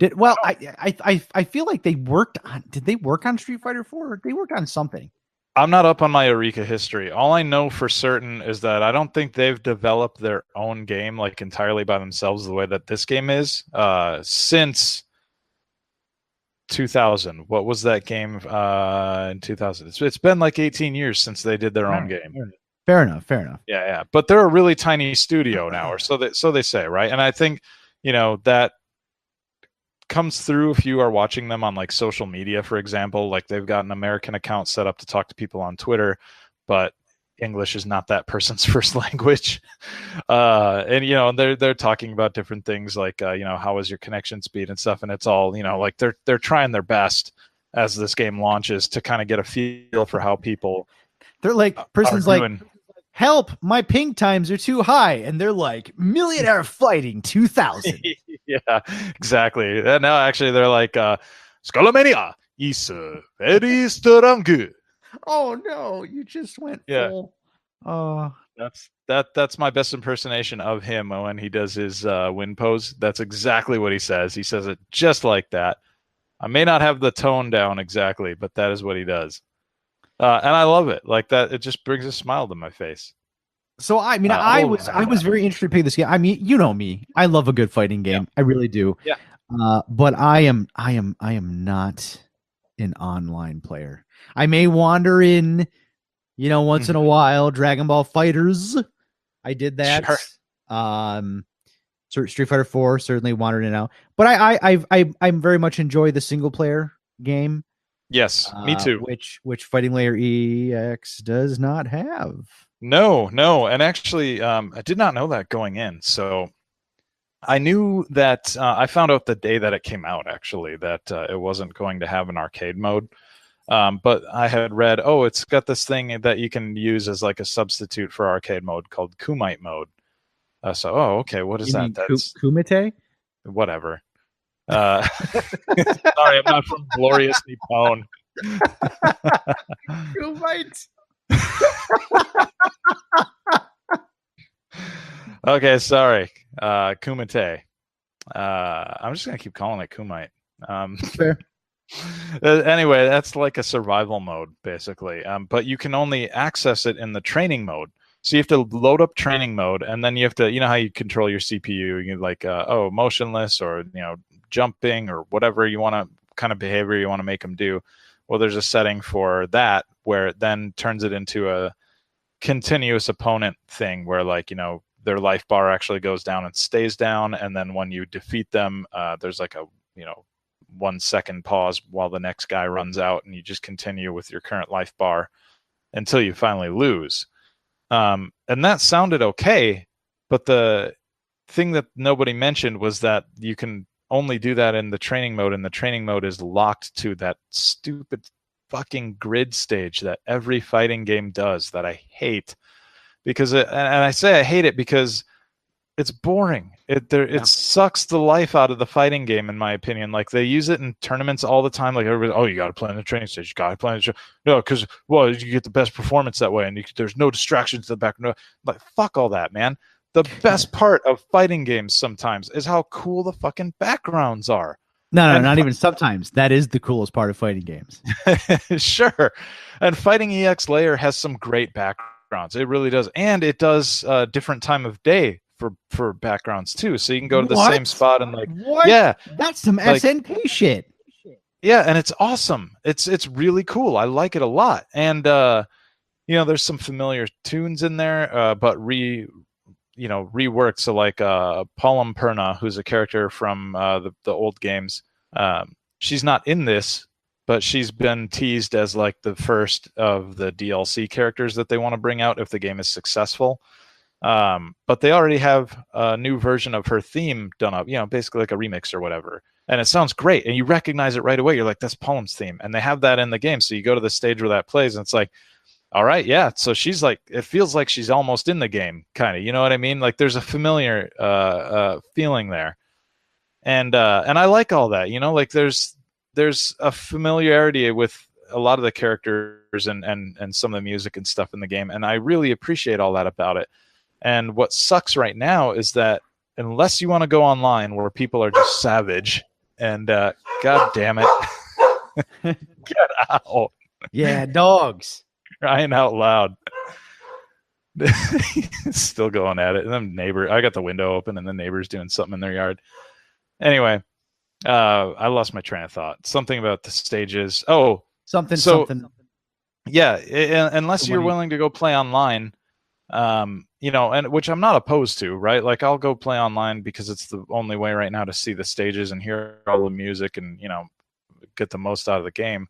I feel like they worked on. Did they work on Street Fighter 4? They worked on something. I'm not up on my Arika history. All I know for certain is that I don't think they've developed their own game like entirely by themselves the way that this game is since 2000. What was that game in 2000? It's been like 18 years since they did their own game. Fair enough. Yeah. But they're a really tiny studio now, or so they say, right? And I think, that comes through if you are watching them on like social media, for example. Like, they've got an American account set up to talk to people on Twitter, but English is not that person's first language. And they're talking about different things like how is your connection speed and stuff, and it's all like they're trying their best as this game launches to kind of get a feel for how people. They're like, person's like, help, my ping times are too high, and they're like, Millionaire Fighting 2000. Yeah, exactly. And now actually they're like, Skolomania is very strong. Oh no, you just went full. That's my best impersonation of him when he does his win pose. That's exactly what he says. He says it just like that. I may not have the tone down exactly, but that is what he does. And I love it. Like that, it just brings a smile to my face. So I mean, I was very interested to play this game. I mean, you know me, I love a good fighting game. Yeah. I really do. Yeah. But I am not an online player. I may wander in, once in a while. Dragon Ball Fighters, I did that. Sure. Street Fighter 4 certainly wandered in and out. But I very much enjoy the single player game. Yes, me too. Which Fighting Layer EX does not have. No, and actually, I did not know that going in. So I knew that I found out the day that it came out, actually, that it wasn't going to have an arcade mode. But I had read, it's got this thing that you can use as like a substitute for arcade mode called Kumite mode. Okay, what is that? That's Kumite? Whatever. Sorry, I'm not from glorious Nippon. Kumite. Okay, sorry. Kumite. I'm just gonna keep calling it Kumite. Fair. Anyway, that's like a survival mode, basically. But you can only access it in the training mode. So you have to load up training mode, and then you have to, how you control your CPU. You like, motionless or jumping or whatever you want to kind of behavior you want to make them do. Well, there's a setting for that where it then turns it into a continuous opponent thing where their life bar actually goes down and stays down. And then when you defeat them, there's like a, 1 second pause while the next guy runs out, and you just continue with your current life bar until you finally lose. And that sounded okay. But the thing that nobody mentioned was that you can only do that in the training mode, and the training mode is locked to that stupid fucking grid stage that every fighting game does that I hate. Because and I say I hate it because it's boring. It sucks the life out of the fighting game, in my opinion. Like, they use it in tournaments all the time. Like, everybody, you got to play in the training stage. You got to play in the no, because you get the best performance that way, and there's no distractions to the back. No, like, fuck all that, man. The best part of fighting games sometimes is how cool the fucking backgrounds are. No, not even sometimes. That is the coolest part of fighting games. Sure. And Fighting EX Layer has some great backgrounds. It really does. And it does different time of day for backgrounds too. So you can go to the same spot and yeah. That's some SNK shit. Yeah, and it's awesome. It's really cool. I like it a lot. And there's some familiar tunes in there, but reworked. So like Paulum Perna, who's a character from the old games, she's not in this, but she's been teased as like the first of the DLC characters that they want to bring out if the game is successful. But they already have a new version of her theme done up, basically like a remix or whatever. And it sounds great. And you recognize it right away. You're like, that's Palm's theme. And they have that in the game. So you go to the stage where that plays and it's like, all right, yeah. So she's like, it feels like she's almost in the game, kind of. You know what I mean? Like there's a familiar feeling there. And I like all that, like there's a familiarity with a lot of the characters and some of the music and stuff in the game. And I really appreciate all that about it. And what sucks right now is that unless you want to go online where people are just savage and God damn it, get out. Yeah, dogs. Crying out loud. Still going at it. And then neighbor, I got the window open and the neighbor's doing something in their yard. Anyway, I lost my train of thought. Something about the stages. Oh, something. Yeah, unless you're willing to go play online, and which I'm not opposed to, right? Like I'll go play online because it's the only way right now to see the stages and hear all the music and get the most out of the game.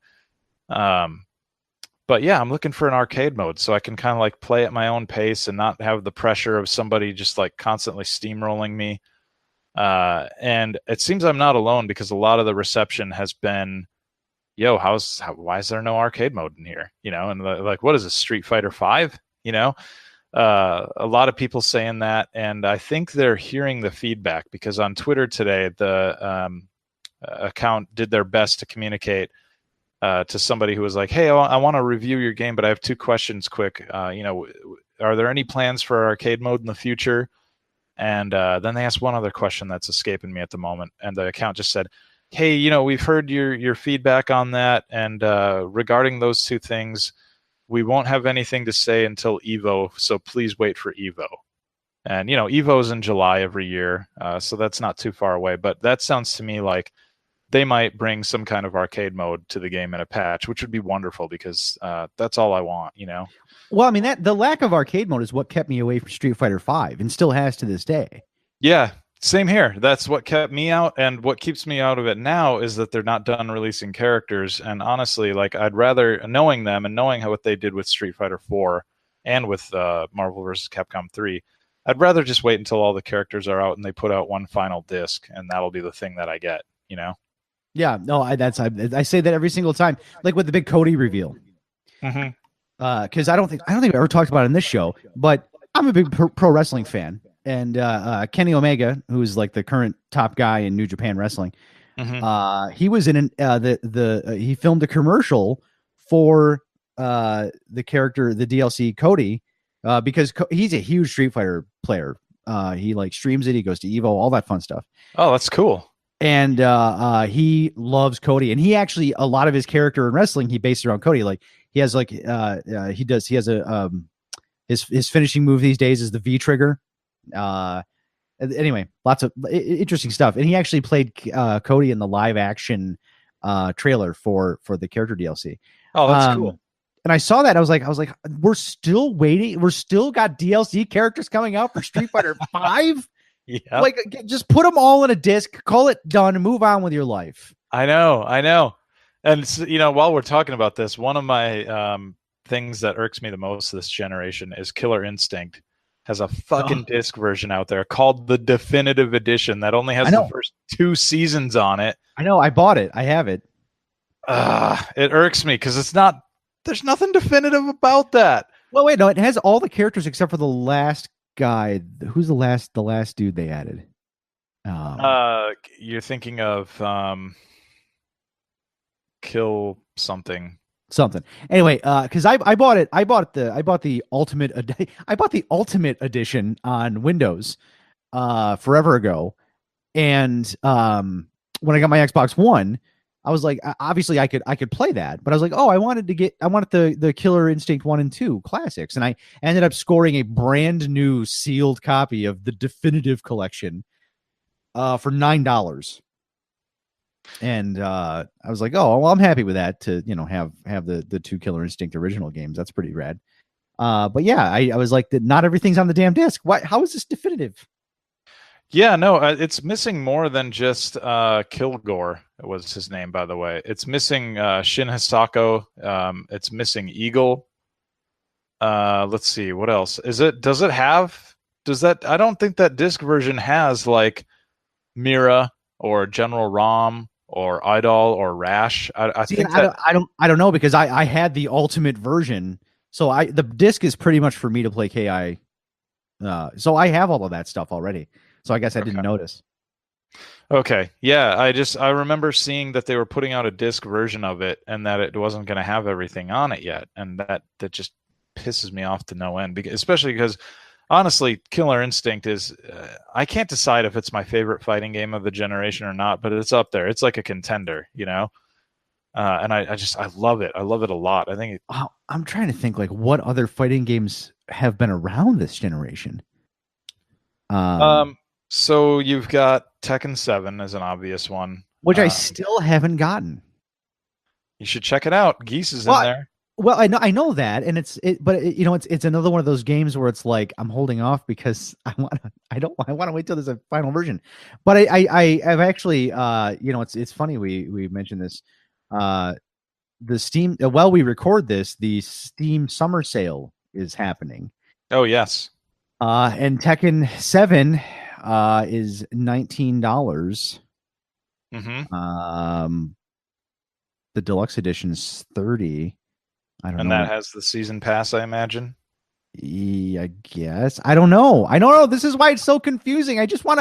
But yeah, I'm looking for an arcade mode so I can kind of like play at my own pace and not have the pressure of somebody just like constantly steamrolling me. And it seems I'm not alone because a lot of the reception has been, yo, why is there no arcade mode in here? And like, what is this, Street Fighter 5? A lot of people saying that, and I think they're hearing the feedback because on Twitter today, the account did their best to communicate to somebody who was like, hey, I want to review your game, but I have 2 questions quick. Are there any plans for arcade mode in the future? And then they asked one other question that's escaping me at the moment. And the account just said, hey, we've heard your feedback on that. And regarding those 2 things, we won't have anything to say until Evo. So please wait for Evo. And, Evo's in July every year. So that's not too far away. But that sounds to me like they might bring some kind of arcade mode to the game in a patch, which would be wonderful because that's all I want, Well, I mean, the lack of arcade mode is what kept me away from Street Fighter V and still has to this day. Yeah, same here. That's what kept me out. And what keeps me out of it now is that they're not done releasing characters. And honestly, like I'd rather, knowing them and knowing what they did with Street Fighter 4 and with Marvel vs. Capcom 3, I'd rather just wait until all the characters are out and they put out one final disc, and that'll be the thing that I get, Yeah, no, I say that every single time, like with the big Cody reveal. Mm-hmm. Because I don't think we ever talked about it in this show, but I'm a big pro wrestling fan, and Kenny Omega, who's like the current top guy in New Japan Wrestling, he was in he filmed a commercial for the character, the DLC Cody, because he's a huge Street Fighter player. He like streams it, he goes to Evo, all that fun stuff. Oh, that's cool. And he loves Cody, and he actually, a lot of his character in wrestling he based around Cody. Like he has like he has a his finishing move these days is the V trigger. Anyway, lots of interesting stuff, and he actually played Cody in the live action trailer for the character DLC. Oh, that's cool. And I saw that, I was like, we're still waiting. We're still got DLC characters coming out for Street Fighter 5. Yeah, like just put them all in a disc, call it done, and move on with your life. I know. And while we're talking about this, one of my things that irks me the most this generation is Killer Instinct has a fucking disc version out there called the Definitive Edition that only has the first 2 seasons on it. I know. I bought it. I have it. It irks me because there's nothing definitive about that. Well, wait, no, it has all the characters except for the last guy. Who's the last dude they added? You're thinking of Kill something. Anyway, because I bought it. I bought the ultimate edition on Windows forever ago, and when I got my Xbox One, I was like, obviously I could play that, but I was like, I wanted the Killer Instinct 1 and 2 classics, and I ended up scoring a brand new sealed copy of the Definitive Collection for $9. And I was like, I'm happy with that to have the 2 Killer Instinct original games. That's pretty rad. But yeah, I was like, not everything's on the damn disc. How is this definitive? Yeah, no, it's missing more than just Kilgore was his name, by the way. It's missing Shin Hisako. It's missing Eagle. Let's see, what else? Does it have does that? I don't think that disc version has like Mira or General ROM or Idol or Rash. I See, and think that I don't know because I had the ultimate version, so the disc is pretty much for me to play KI. So I have all of that stuff already. So I guess I didn't okay. notice. Okay. Yeah, I remember seeing that they were putting out a disc version of it and that it wasn't going to have everything on it yet, and that just pisses me off to no end, because especially because honestly, Killer Instinct is I can't decide if it's my favorite fighting game of the generation or not, but it's up there. It's like a contender, you know. And I love it. I love it a lot. I think I'm trying to think like what other fighting games have been around this generation. um so you've got Tekken 7 as an obvious one. Which I still haven't gotten. You should check it out. Geese is in Well, there. well, I know that, and it's another one of those games where it's like I'm holding off because I want to wait till there's a final version. But I've actually it's funny we mentioned this. The Steam while we record this, the Steam summer sale is happening. Oh yes. And Tekken 7 is $19. Mm-hmm. The deluxe edition is 30. I don't And know. that has the season pass, I imagine. Yeah, I guess. I don't know. I don't know. This is why it's so confusing. I just want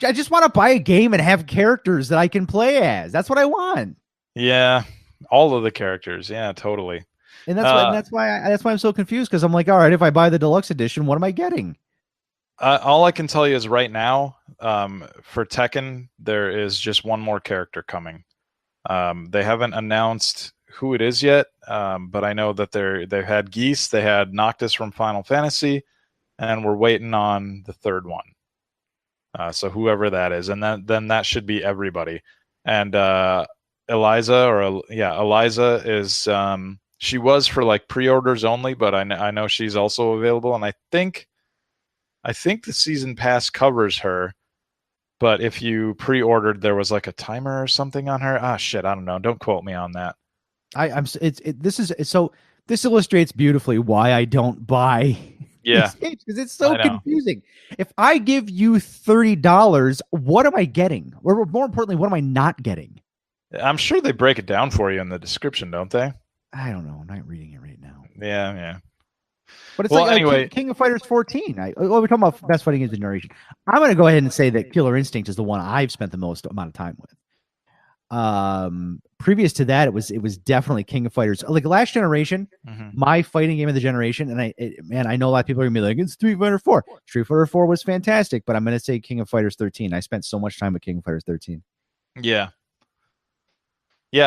to buy a game and have characters that I can play as. That's what I want. Yeah, all of the characters. Yeah, totally. And that's why I'm so confused, because I'm like, all right, if I buy the deluxe edition, what am I getting? All I can tell you is right now, for Tekken, there is just one more character coming. They haven't announced who it is yet, but I know that they've had Geese, they had Noctis from Final Fantasy, and we're waiting on the third one. So whoever that is, and then that should be everybody. And Eliza is she was for like pre-orders only, but I know she's also available, and I think the season pass covers her. But if you pre-ordered, there was like a timer or something on her. Ah, shit, I don't know. Don't quote me on that. This illustrates beautifully why I don't buy Yeah, these games, because it's so confusing. If I give you $30, what am I getting? Or more importantly, what am I not getting? I'm sure they break it down for you in the description, don't they? I don't know. I'm not reading it right now. Yeah. But it's anyway, King of Fighters 14. We're talking about best fighting games of the generation. I'm going to go ahead and say that Killer Instinct is the one I've spent the most amount of time with. Previous to that, it was definitely King of Fighters. Like last generation, my fighting game of the generation, and I know a lot of people are gonna be like, it's Street Fighter 4. Street Fighter 4 was fantastic, but I'm gonna say King of Fighters 13. I spent so much time with King of Fighters 13. Yeah,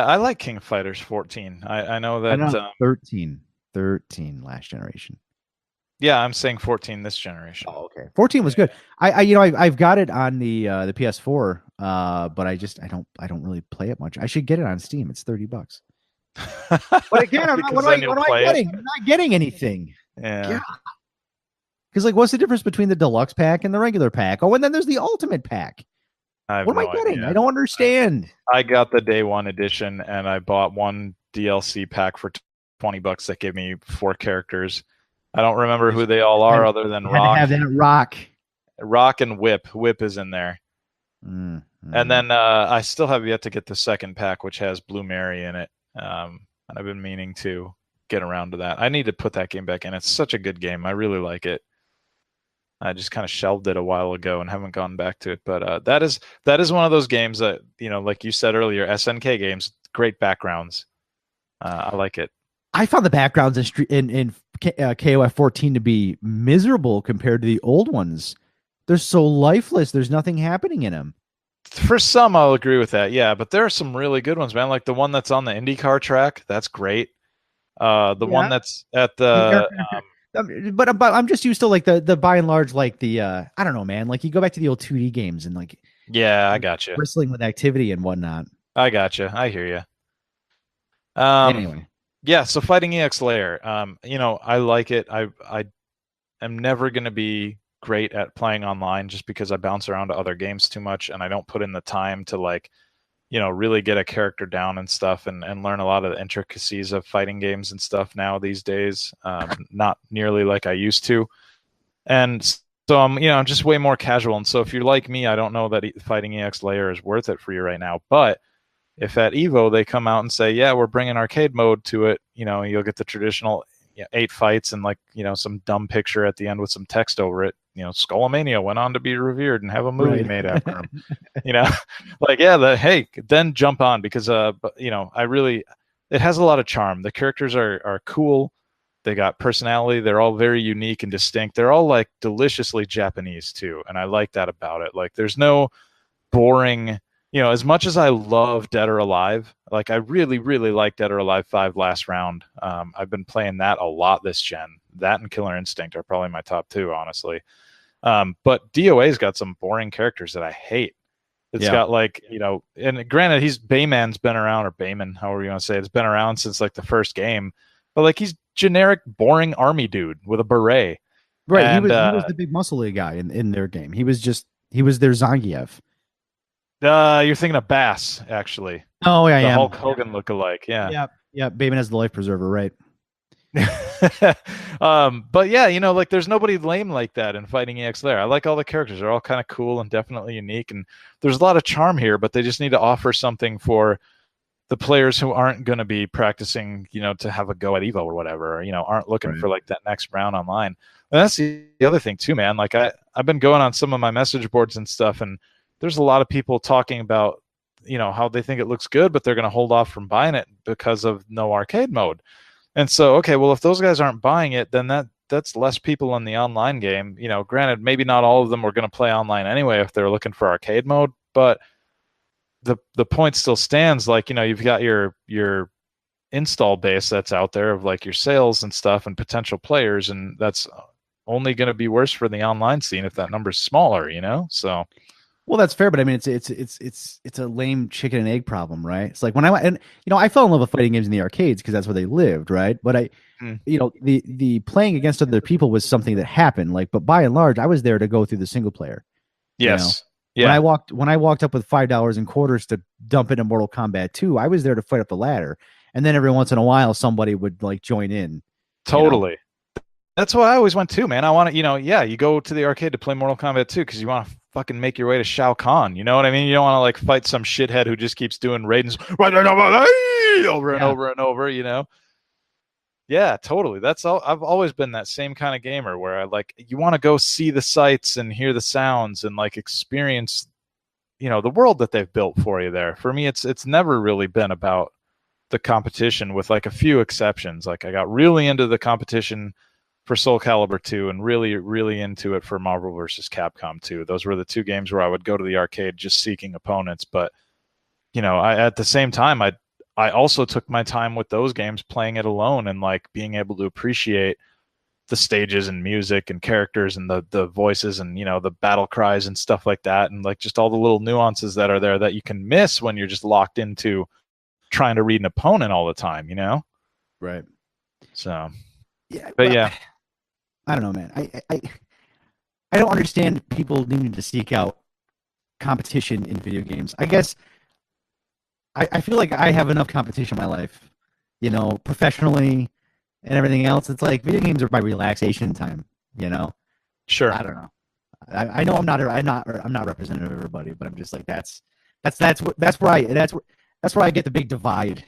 I like King of Fighters 14. I know that 13 last generation. Yeah, I'm saying 14 this generation. Oh, okay. 14 was good. I've got it on the PS4, but I don't really play it much. I should get it on Steam. It's $30. But again, what am I getting? I'm not getting anything. Yeah. Because like, what's the difference between the deluxe pack and the regular pack? Oh, and then there's the ultimate pack. What am I getting? Idea. I don't understand. I got the day one edition, and I bought one DLC pack for $20 that gave me 4 characters. I don't remember who they all are other than Rock. Have that Rock and Whip. Whip is in there. And then I still have yet to get the second pack, which has Blue Mary in it. And I've been meaning to get around to that. I need to put that game back in. It's such a good game. I really like it. I just kind of shelved it a while ago and haven't gone back to it. But that is one of those games that, like you said earlier, SNK games, great backgrounds. I like it. I found the backgrounds in KOF 14 to be miserable compared to the old ones. They're so lifeless. There's nothing happening in them. For some, I'll agree with that. Yeah, but there are some really good ones, man. Like the one that's on the IndyCar track. That's great. One that's at the... But I'm just used to like the by and large, like the I don't know, man. Like you go back to the old 2D games and like... Yeah, I got you. Bristling with activity and whatnot. I got you. I hear you. Anyway. Yeah, so Fighting EX Layer, I like it. I am never going to be great at playing online just because I bounce around to other games too much, and I don't put in the time to really get a character down and stuff and learn a lot of the intricacies of fighting games and stuff now these days. Not nearly like I used to. And So I'm just way more casual. And so if you're like me, I don't know that Fighting EX layer is worth it for you right now. But if at Evo they come out and say, yeah, we're bringing arcade mode to it, you'll get the traditional 8 fights and some dumb picture at the end with some text over it. Skullomania went on to be revered and have a movie made after him. Hey, then jump on because it has a lot of charm. The characters are cool. They got personality. They're all very unique and distinct. They're all like deliciously Japanese too, and I like that about it. Like, there's no boring. As much as I love Dead or Alive, like I really, really like Dead or Alive 5 Last Round. I've been playing that a lot this gen. That and Killer Instinct are probably my top two, honestly. But DOA's got some boring characters that I hate. It's got and granted, Bayman's been around, or Bayman, however you want to say it. It's been around since like the first game. But like, he's generic, boring army dude with a beret. Right. And, he was the big muscly guy in their game. He was their Zangief. You're thinking of Bass, actually. Oh, yeah, the Hulk Hogan lookalike. Yeah. Yeah. Bayman has the life preserver, right? But yeah, like there's nobody lame like that in Fighting EX there. I like all the characters. They're all kind of cool and definitely unique, and there's a lot of charm here, but they just need to offer something for the players who aren't going to be practicing, to have a go at Evo or whatever, or, aren't looking for like that next round online. And that's the other thing too, man. Like I've been going on some of my message boards and stuff, and there's a lot of people talking about, how they think it looks good, but they're going to hold off from buying it because of no arcade mode. And so, okay, well, if those guys aren't buying it, then that's less people in the online game. Granted, maybe not all of them are going to play online anyway if they're looking for arcade mode, but the point still stands. Like, you've got your install base that's out there of like your sales and stuff and potential players, and that's only going to be worse for the online scene if that number's smaller, So, well, that's fair, but I mean, it's a lame chicken and egg problem, right? It's like when I fell in love with fighting games in the arcades because that's where they lived, right? But the playing against other people was something that happened, like, but by and large, I was there to go through the single player. Yes. Yeah. When I walked up with $5 in quarters to dump into Mortal Kombat 2, I was there to fight up the ladder, and then every once in a while, somebody would like join in. Totally. That's what I always went to, man. I want to, you go to the arcade to play Mortal Kombat 2 because you want to fucking make your way to Shao Kahn. You know what I mean? You don't want to like fight some shithead who just keeps doing Raiden's over and over and over, Yeah, totally. That's all. I've always been that same kind of gamer where I you want to go see the sights and hear the sounds and like experience, the world that they've built for you there. For me, it's never really been about the competition, with like a few exceptions. Like I got really into the competition for Soul Calibur 2 and really, really into it for Marvel vs. Capcom 2. Those were the two games where I would go to the arcade just seeking opponents. But, at the same time, I also took my time with those games playing it alone and like being able to appreciate the stages and music and characters and the voices and, the battle cries and stuff like that. And like just all the little nuances that are there that you can miss when you're just locked into trying to read an opponent all the time, Right. So, yeah, but yeah. I don't know, man. I don't understand people needing to seek out competition in video games. I guess I feel like I have enough competition in my life, professionally and everything else. It's like video games are my relaxation time, Sure. I don't know. I know I'm not representative of everybody, but I'm just like that's where I get the big divide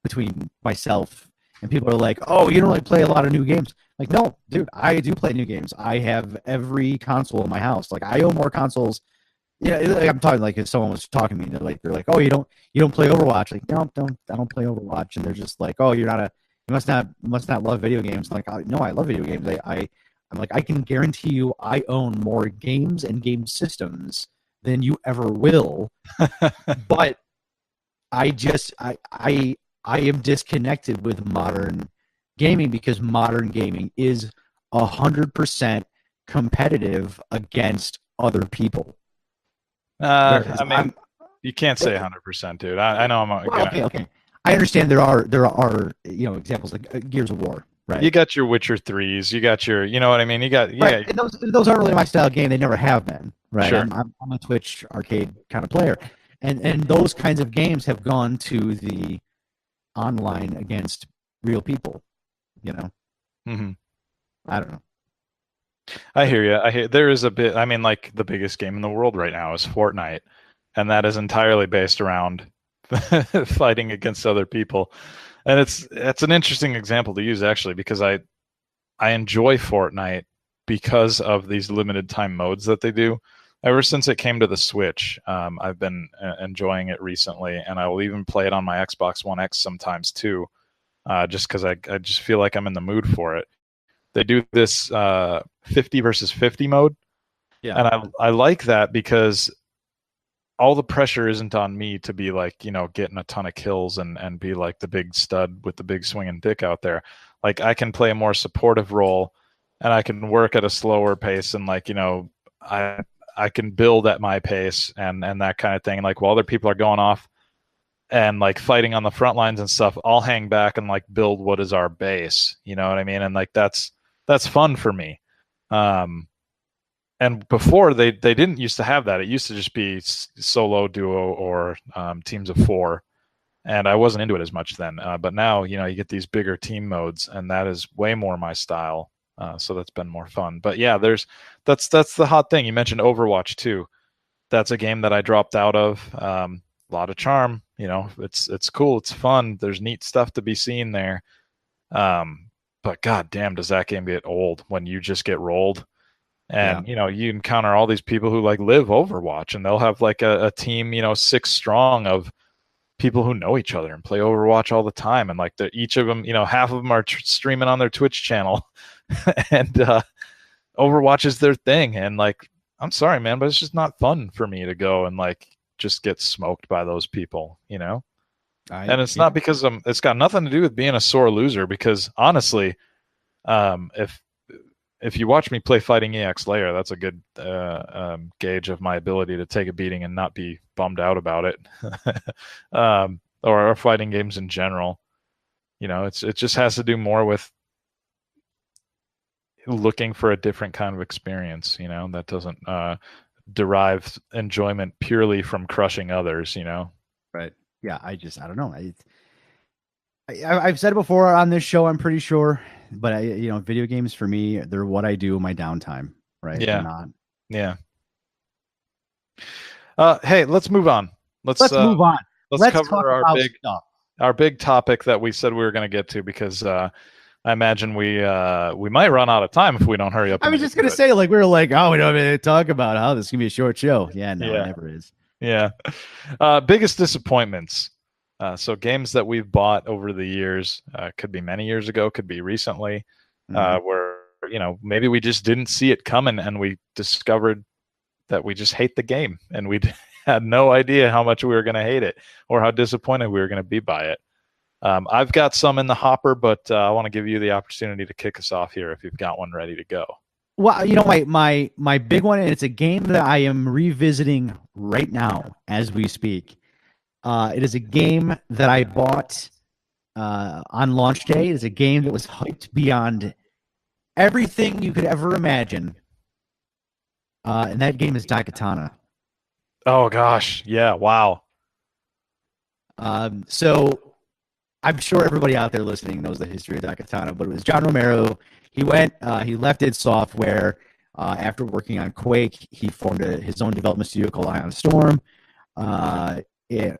between myself and people are like, oh, you don't really play a lot of new games. Like, no, dude, I do play new games. I have every console in my house. Like, I own more consoles. Yeah, like, I'm talking like if someone was talking to me, they're like, oh, you don't play Overwatch. Like, no, I don't play Overwatch. And they're just like, oh, you must not love video games. Like, no, I love video games. I'm like, I can guarantee you, I own more games and game systems than you ever will. But I am disconnected with modern gaming because modern gaming is 100% competitive against other people. I mean, you can't say 100%, dude. I know okay. I understand there are examples like Gears of War, right? You got your Witcher 3s. You got your, you know what I mean? You got right. And those aren't really my style of game. They never have been, right? Sure. I'm a Twitch arcade kind of player, and those kinds of games have gone to the online against real people. Mm-hmm. I don't know. I hear you. I hear there is a bit. I mean, like the biggest game in the world right now is Fortnite, and that is entirely based around fighting against other people. And it's an interesting example to use actually because I enjoy Fortnite because of these limited time modes that they do. Ever since it came to the Switch, I've been enjoying it recently, and I will even play it on my Xbox One X sometimes too, just because I just feel like I'm in the mood for it. They do this 50 versus 50 mode, Yeah. and I like that because all the pressure isn't on me to be like, getting a ton of kills and be like the big stud with the big swinging dick out there. Like I can play a more supportive role and I can work at a slower pace and like, I I can build at my pace and that kind of thing. And like while other people are going off and like fighting on the front lines and stuff, I'll hang back and like build what is our base. You know what I mean? And like that's fun for me. And before they didn't used to have that. It used to just be solo, duo, or teams of four, and I wasn't into it as much then. But now you get these bigger team modes, and that is way more my style. So that's been more fun. But yeah, that's the hot thing. You mentioned Overwatch too. That's a game that I dropped out of. A lot of charm. It's cool. It's fun. There's neat stuff to be seen there. But god damn, does that game get old when you just get rolled? And you encounter all these people who like live Overwatch, and they'll have like a team, 6 strong of people who know each other and play Overwatch all the time. And like each of them, half of them are streaming on their Twitch channel, and Overwatch is their thing. And like, I'm sorry, man, but it's just not fun for me to go and like just get smoked by those people, And it's not because it's got nothing to do with being a sore loser. Because honestly, if you watch me play Fighting EX Layer, that's a good gauge of my ability to take a beating and not be bummed out about it. Or fighting games in general. It just has to do more with looking for a different kind of experience, that doesn't derive enjoyment purely from crushing others, Right. Yeah. I don't know. I've said it before on this show, I'm pretty sure, but video games for me, they're what I do in my downtime, right? Yeah. Yeah. Hey, let's move on. Let's move on. Let's cover our big topic that we said we were going to get to, because I imagine we might run out of time if we don't hurry up. I was just going to say, like, we were like, oh, we don't have to talk about how this is going to be a short show. Yeah, no, it never is. Yeah. Biggest disappointments. So games that we've bought over the years, could be many years ago, could be recently, where maybe we just didn't see it coming, and we discovered that we just hate the game, and we had no idea how much we were going to hate it or how disappointed we were going to be by it. I've got some in the hopper, but I want to give you the opportunity to kick us off here if you've got one ready to go. Well, my big one, and it's a game that I am revisiting right now as we speak. It is a game that I bought on launch day. It is a game that was hyped beyond everything you could ever imagine. And that game is Daikatana. Oh, gosh. Yeah. Wow. So I'm sure everybody out there listening knows the history of Daikatana, but it was John Romero. He left id Software after working on Quake. He formed his own development studio called Ion Storm. He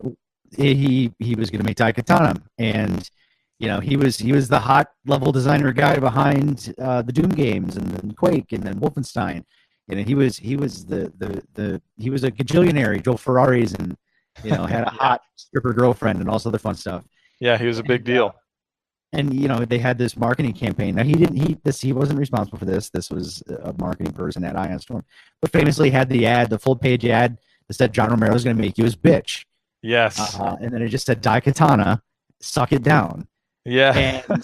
was going to make Daikatana, and he was the hot level designer guy behind the Doom games and then Quake and then Wolfenstein, and he was he was a gajillionaire. He drove Ferraris and had a hot stripper girlfriend and all this other fun stuff. Yeah, he was a big deal. And they had this marketing campaign. Now he wasn't responsible for this. This was a marketing person at Ion Storm, but famously had the full page ad that said John Romero is going to make you his bitch. Yes. And then it just said Daikatana, suck it down. Yeah. And,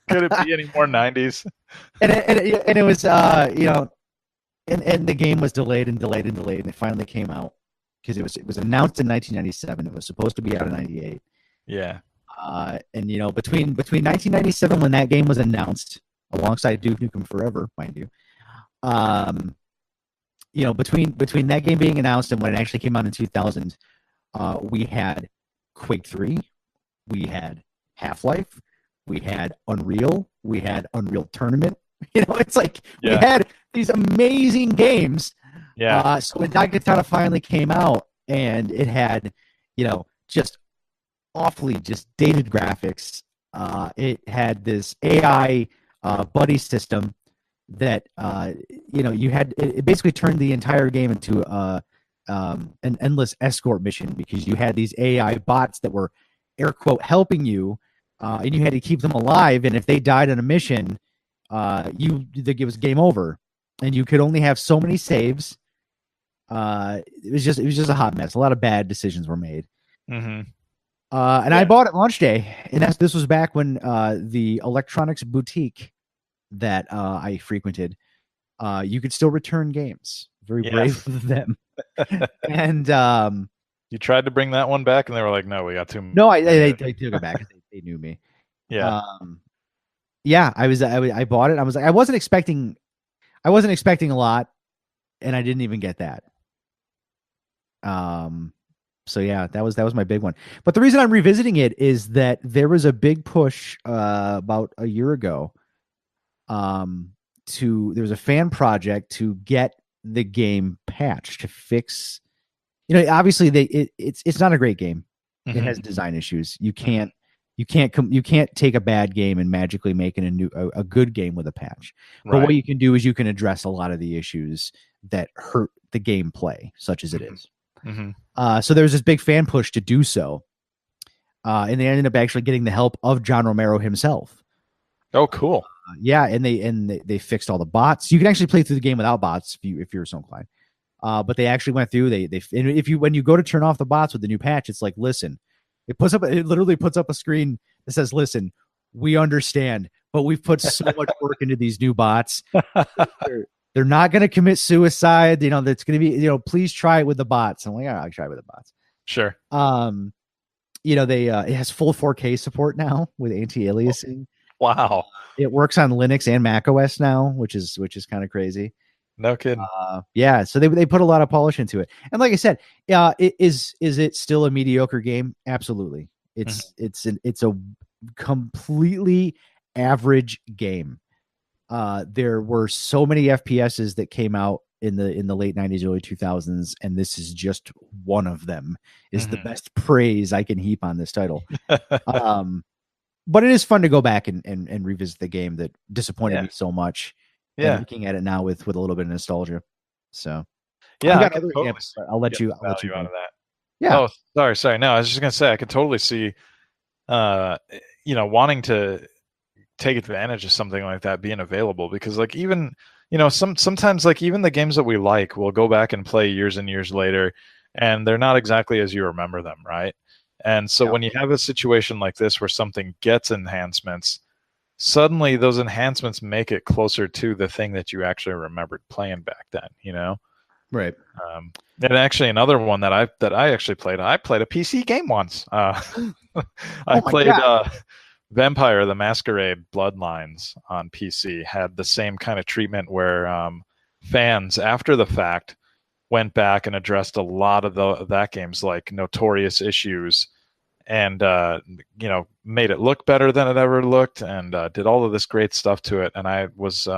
could it be any more 90s? And it was and the game was delayed, and it finally came out because it was announced in 1997. It was supposed to be out in 98. Yeah. And between 1997 when that game was announced, alongside Duke Nukem Forever, mind you, between that game being announced and when it actually came out in 2000, we had Quake 3, we had Half-Life, we had Unreal, we had Unreal Tournament, It's like we had these amazing games. Yeah. So when Daikatana finally came out and it had, just awfully just dated graphics. It had this AI buddy system that you had. It basically turned the entire game into an endless escort mission because you had these AI bots that were air quote helping you, and you had to keep them alive. And if they died on a mission, it was game over, and you could only have so many saves. It was just a hot mess. A lot of bad decisions were made. Mm-hmm. And I bought it launch day, and this was back when the electronics boutique that I frequented, you could still return games. Very brave of them. And you tried to bring that one back, and they were like, "No, we got too." No, they took it back. They knew me. Yeah. I bought it. I was like, I wasn't expecting a lot, and I didn't even get that. So yeah, that was my big one. But the reason I'm revisiting it is that there was a big push about a year ago. There was a fan project to get the game patched to fix. Obviously it's not a great game. Mm-hmm. It has design issues. You can't take a bad game and magically make it a good game with a patch. Right. But what you can do is you can address a lot of the issues that hurt the gameplay, such as it is. Mm-hmm. So there was this big fan push to do so, and they ended up actually getting the help of John Romero himself. Oh, cool! And they fixed all the bots. You can actually play through the game without bots if you're so inclined. But they actually went through. When you go to turn off the bots with the new patch, it's like, listen, it literally puts up a screen that says, listen, we understand, but we've put so much work into these new bots. They're not going to commit suicide. That's going to be, please try it with the bots. I'm like, all right, I'll try it with the bots. Sure. It has full 4K support now with anti-aliasing. Wow. It works on Linux and Mac OS now, which is kind of crazy. No kidding. So they put a lot of polish into it. And like I said, is it still a mediocre game? Absolutely. It's a completely average game. There were so many FPSs that came out in the late 90s, early 2000s, and this is just one of them. Is the best praise I can heap on this title. But it is fun to go back and revisit the game that disappointed me so much. Yeah, looking at it now with a little bit of nostalgia. So yeah, I'll let you out of that. Yeah. Oh, sorry. No, I was just gonna say I could totally see, wanting to take advantage of something like that being available, because like even sometimes like even the games that we like, we'll go back and play years and years later, and they're not exactly as you remember them, right? And so when you have a situation like this where something gets enhancements, suddenly those enhancements make it closer to the thing that you actually remembered playing back then, Right. And actually another one that I actually played, I played a PC game once. I played Vampire the Masquerade Bloodlines on PC. Had the same kind of treatment where fans after the fact went back and addressed a lot of that game's like notorious issues, and made it look better than it ever looked, and did all of this great stuff to it. And I was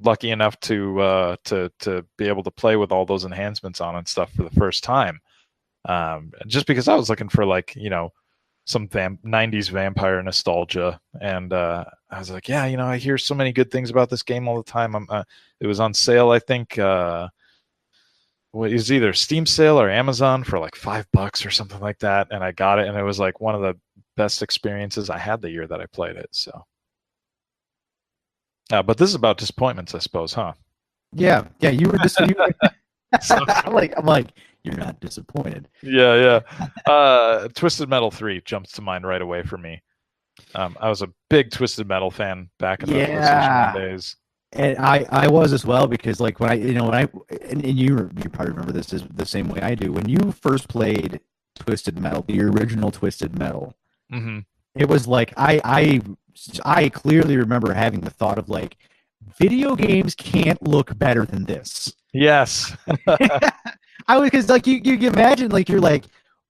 lucky enough to be able to play with all those enhancements on and stuff for the first time, just because I was looking for some 90s vampire nostalgia, and I was like, I hear so many good things about this game all the time. It was on sale, I think. It was either Steam sale or Amazon for like $5 or something like that, and I got it, and it was like one of the best experiences I had the year that I played it. So, but this is about disappointments, I suppose, huh? Yeah, you were disappointed. I'm like, you're not disappointed. Yeah. Twisted Metal 3 jumps to mind right away for me. I was a big Twisted Metal fan back in the PlayStation days. And I was as well, because like when I and you probably remember this is the same way I do. When you first played Twisted Metal, the original Twisted Metal, it was like I clearly remember having the thought of like, video games can't look better than this. Yes. I was, because like you imagine like you're like,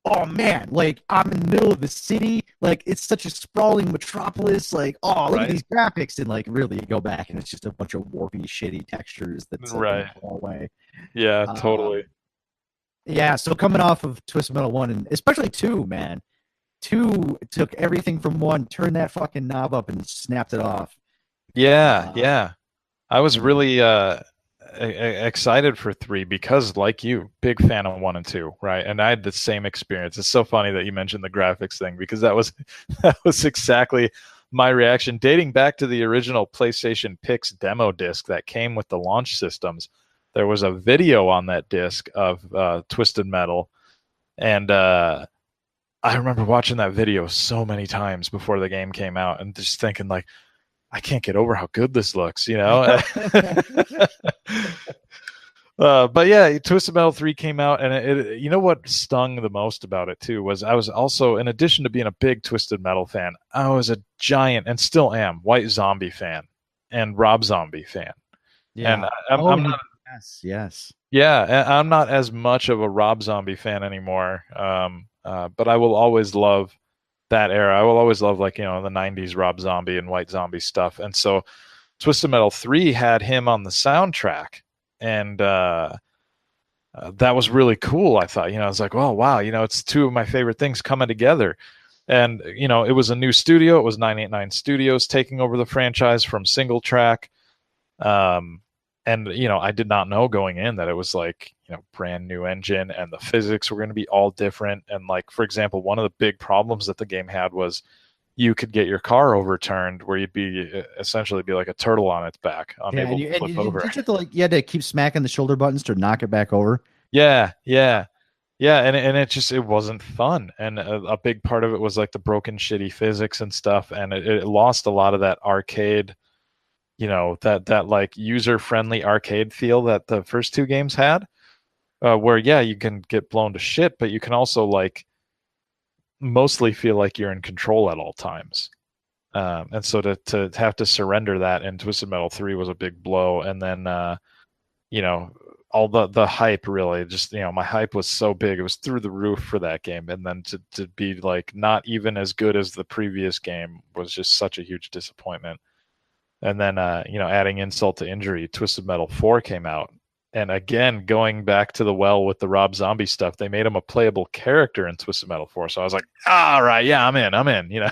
oh man, like I'm in the middle of the city, like it's such a sprawling metropolis, like oh look at these graphics, and like really you go back and it's just a bunch of warpy, shitty textures that's like gonna blow away. Yeah, totally. Yeah, so coming off of Twisted Metal 1 and especially 2, man. 2 took everything from 1, turned that fucking knob up and snapped it off. Yeah. I was really excited for 3 because, like you, big fan of 1 and 2, right? And I had the same experience. It's so funny that you mentioned the graphics thing because that was exactly my reaction, dating back to the original PlayStation Pix demo disc that came with the launch systems. There was a video on that disc of Twisted Metal, and I remember watching that video so many times before the game came out and just thinking, like, I can't get over how good this looks, you know? But yeah, Twisted Metal 3 came out, and it you know what stung the most about it, too, was I was also, in addition to being a big Twisted Metal fan, I was a giant, and still am, White Zombie fan and Rob Zombie fan. Yeah. And I'm not... Yes. Yeah, I'm not as much of a Rob Zombie fan anymore, but I will always love that era. I will always love, like, you know, the 90s Rob Zombie and White Zombie stuff. And so Twisted Metal 3 had him on the soundtrack, and that was really cool. I thought, you know, I was like, oh, wow, you know, it's 2 of my favorite things coming together. And, you know, it was a new studio. It was 989 Studios taking over the franchise from Single Track. And, you know, I did not know going in that it was like, you know, brand new engine and the physics were going to be all different. And like, for example, one of the big problems that the game had was you could get your car overturned where you'd be essentially be like a turtle on its back, unable to flip over. You had to keep smacking the shoulder buttons to knock it back over. Yeah. And it wasn't fun. And a big part of it was like the broken, shitty physics and stuff. And it lost a lot of that arcade, you know, that like user-friendly arcade feel that the first 2 games had, where, yeah, you can get blown to shit, but you can also, like, mostly feel like you're in control at all times. And so to have to surrender that in Twisted Metal 3 was a big blow. And then, you know, all the hype, really, just, you know, my hype was so big. It was through the roof for that game. And then to be, like, not even as good as the previous game was just such a huge disappointment. And then, you know, adding insult to injury, Twisted Metal 4 came out. And again, going back to the well with the Rob Zombie stuff, they made him a playable character in Twisted Metal 4. So I was like, all right, yeah, I'm in, you know.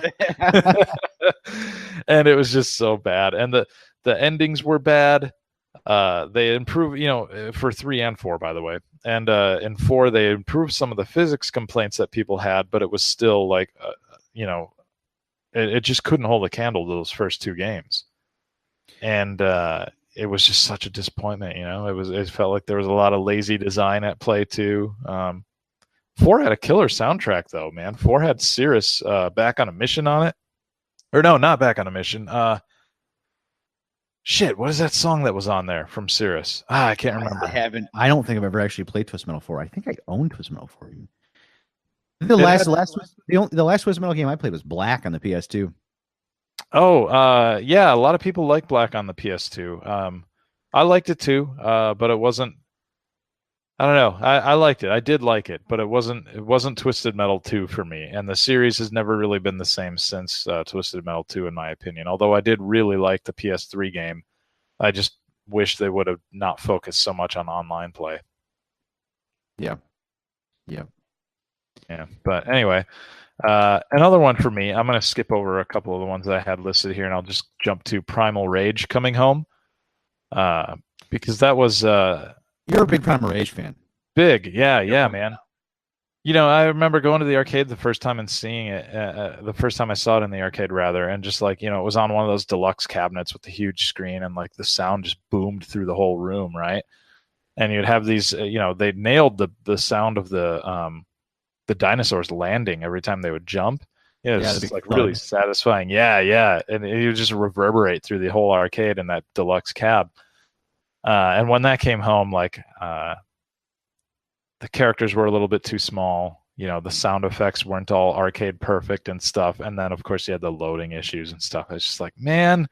And it was just so bad. And the endings were bad. They improved, you know, for 3 and 4, by the way. And in 4, they improved some of the physics complaints that people had, but it was still like, you know, it just couldn't hold a candle to those first 2 games. And it was just such a disappointment, you know. It felt like there was a lot of lazy design at play too. 4 had a killer soundtrack though, man. 4 had Cirrus Back on a Mission on it. Or no, not Back on a Mission. Shit, what is that song that was on there from Cirrus? I can't remember. I don't think I've ever actually played Twisted Metal 4. I think I owned Twisted Metal 4. The last Twisted Metal game I played was Black on the PS2. Oh, yeah, a lot of people like Black on the PS2. I liked it too, but it wasn't. I don't know. I liked it. I did like it, but it wasn't Twisted Metal 2 for me. And the series has never really been the same since Twisted Metal 2, in my opinion. Although I did really like the PS3 game, I just wish they would have not focused so much on online play. Yeah. But anyway. Another one for me, I'm going to skip over a couple of the ones that I had listed here, and I'll just jump to Primal Rage coming home, because that was... You're a big Primal Rage fan. Big, yeah, man. You know, I remember going to the arcade the first time and seeing it, the first time I saw it in the arcade, rather, and just like, you know, it was on one of those deluxe cabinets with the huge screen, and like the sound just boomed through the whole room, right? And you'd have these, you know, they nailed the sound of the dinosaurs landing every time they would jump. Yeah, it's just like really satisfying. Yeah. And it would just reverberate through the whole arcade in that deluxe cab. And when that came home, like the characters were a little bit too small. You know, the sound effects weren't all arcade perfect and stuff. And then, of course, you had the loading issues and stuff. It's just like, man,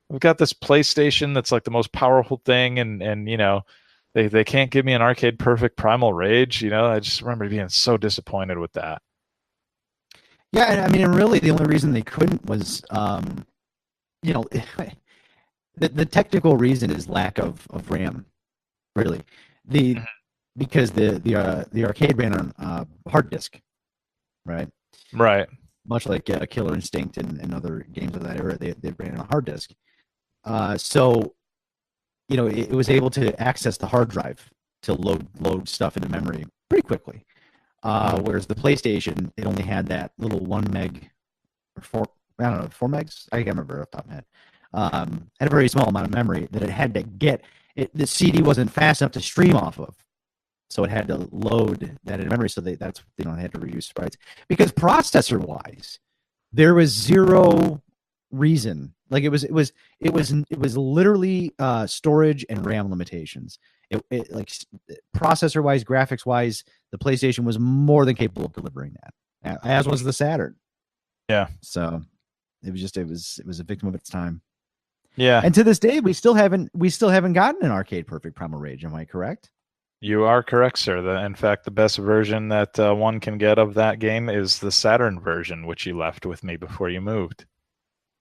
we've got this PlayStation that's like the most powerful thing. And you know, They can't give me an arcade perfect Primal Rage. I just remember being so disappointed with that. Yeah, I mean, really, the only reason they couldn't was, the technical reason is lack of RAM. Really, because the arcade ran on hard disk, right? Right. Much like Killer Instinct and other games of that era, they ran on a hard disk. So it was able to access the hard drive to load stuff into memory pretty quickly. Whereas the PlayStation, it only had that little 1 meg or 4 megs. I can't remember off the top of my head. Had a very small amount of memory that it had to get. The CD wasn't fast enough to stream off of, so it had to load that in memory. So they had to reuse sprites because processor wise, there was zero reason. Like it was literally storage and RAM limitations. It like processor wise, graphics wise, the PlayStation was more than capable of delivering that, as was the Saturn. Yeah. So it was a victim of its time. Yeah. And to this day, we still haven't gotten an arcade perfect Primal Rage. Am I correct? You are correct, sir. In fact, the best version that one can get of that game is the Saturn version, which you left with me before you moved.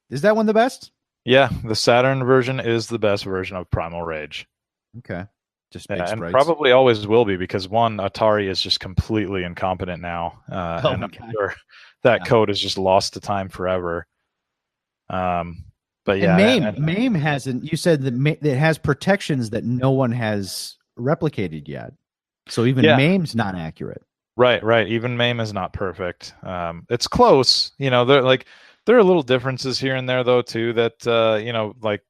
Is that one the best? Yeah, the Saturn version is the best version of Primal Rage. Okay. Just big and sprites. Probably always will be, because Atari is just completely incompetent now. And I'm sure that code is just lost to time forever. But yeah, and MAME hasn't. You said that it has protections that no one has replicated yet. So even MAME's not accurate. Right. Even MAME is not perfect. It's close. There are little differences here and there, though, too, that like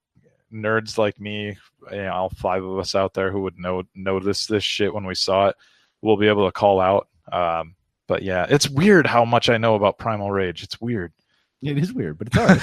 nerds like me, all 5 of us out there who would notice this shit when we saw it, will be able to call out. But yeah, it's weird how much I know about Primal Rage. It's weird. It is weird, but it's hard.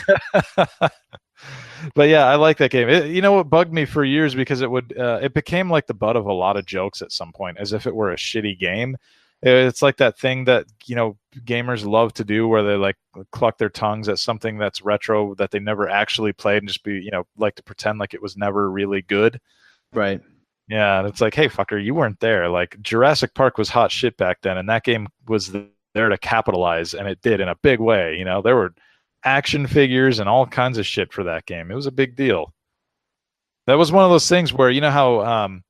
But yeah, I like that game. It bugged me for years because it became like the butt of a lot of jokes at some point, as if it were a shitty game. It's like that thing that gamers love to do, where they like cluck their tongues at something that's retro that they never actually played, and just be like to pretend like it was never really good. Right. Yeah, and it's like, hey, fucker, you weren't there. Like Jurassic Park was hot shit back then, and that game was there to capitalize, and it did in a big way. There were action figures and all kinds of shit for that game. It was a big deal. That was one of those things where how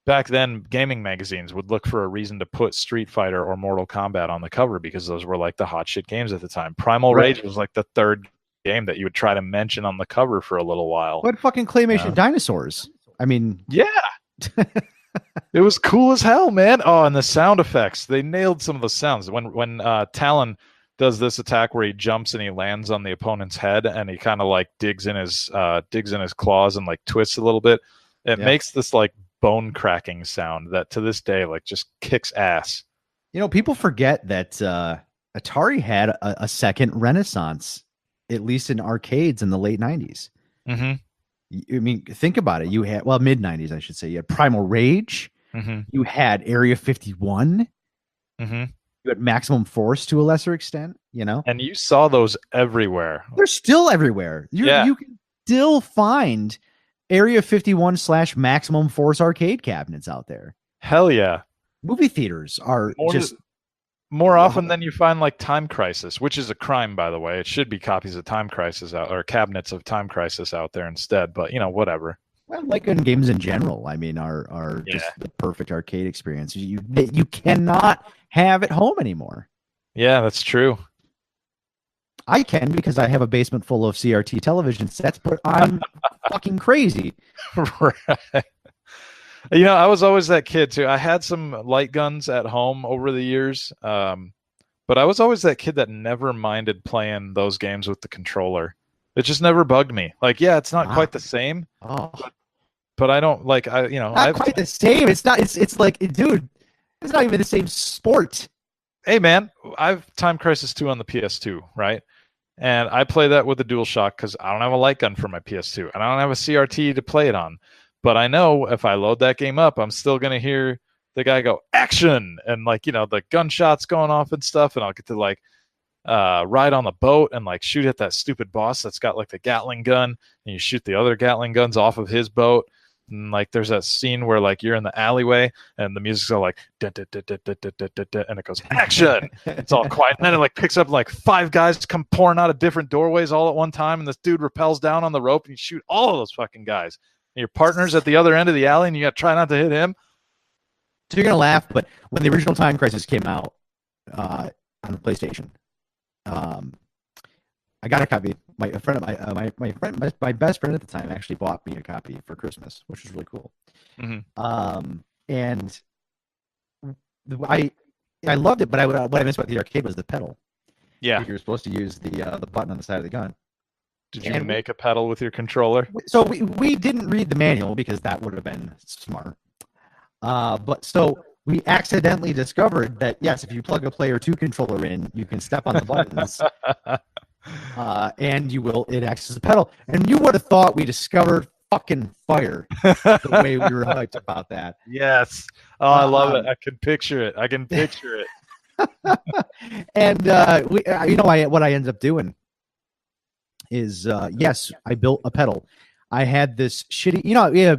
back then gaming magazines would look for a reason to put Street Fighter or Mortal Kombat on the cover, because those were like the hot shit games at the time. Primal Rage was like the third game that you would try to mention on the cover for a little while. What fucking claymation dinosaurs? I mean, yeah. It was cool as hell, man. Oh, and the sound effects. They nailed some of the sounds. When Talon does this attack where he jumps and he lands on the opponent's head, and he kind of like digs in his claws and like twists a little bit. It makes this like bone cracking sound that to this day like just kicks ass. People forget that Atari had a second renaissance, at least in arcades, in the late 90s. Mm-hmm. I mean, think about it. You had, mid 90s, I should say. You had Primal Rage. Mm-hmm. You had Area 51. Mm-hmm. You had Maximum Force to a lesser extent, And you saw those everywhere. They're still everywhere. You can still find Area 51 / Maximum Force arcade cabinets out there. Hell yeah. Movie theaters are more often than you find like Time Crisis, which is a crime, by the way. It should be copies of Time Crisis or cabinets of Time Crisis out there instead, but whatever. Well, like in games in general, I mean, are just the perfect arcade experience. You cannot have at home anymore. Yeah, that's true. I can, because I have a basement full of CRT television sets, but I'm fucking crazy. Right. I was always that kid too. I had some light guns at home over the years, but I was always that kid that never minded playing those games with the controller. It just never bugged me. Like, yeah, it's not quite the same. Oh. But I don't like not quite the same. It's not. It's like, dude, it's not even the same sport. Hey, man, I've Time Crisis 2 on the PS2, right? And I play that with a DualShock because I don't have a light gun for my PS2, and I don't have a CRT to play it on. But I know if I load that game up, I'm still gonna hear the guy go action, and the gunshots going off and stuff, and I'll get to ride on the boat and shoot at that stupid boss that's got the Gatling gun, and you shoot the other Gatling guns off of his boat. And like there's that scene where like you're in the alleyway and the music's all like and it goes action. It's all quiet, and then it like picks up like 5 guys come pouring out of different doorways all at one time, and this dude rappels down on the rope and you shoot all of those fucking guys. And your partner's at the other end of the alley and you got to try not to hit him. So you're gonna laugh, but when the original Time Crisis came out on the PlayStation, I got a copy. My friend, my best friend at the time actually bought me a copy for Christmas, which was really cool. Mm-hmm. And I loved it, but what I missed about the arcade was the pedal. Yeah, you were supposed to use the button on the side of the gun. Did you make a pedal with your controller? So we didn't read the manual because that would have been smart. But so we accidentally discovered that yes, if you plug a Player 2 controller in, you can step on the buttons. And it acts as a pedal. And you would have thought we discovered fucking fire the way we were hyped about that. Yes. Oh, I love it. I can picture it. And what I ended up doing is yes, I built a pedal. I had this shitty,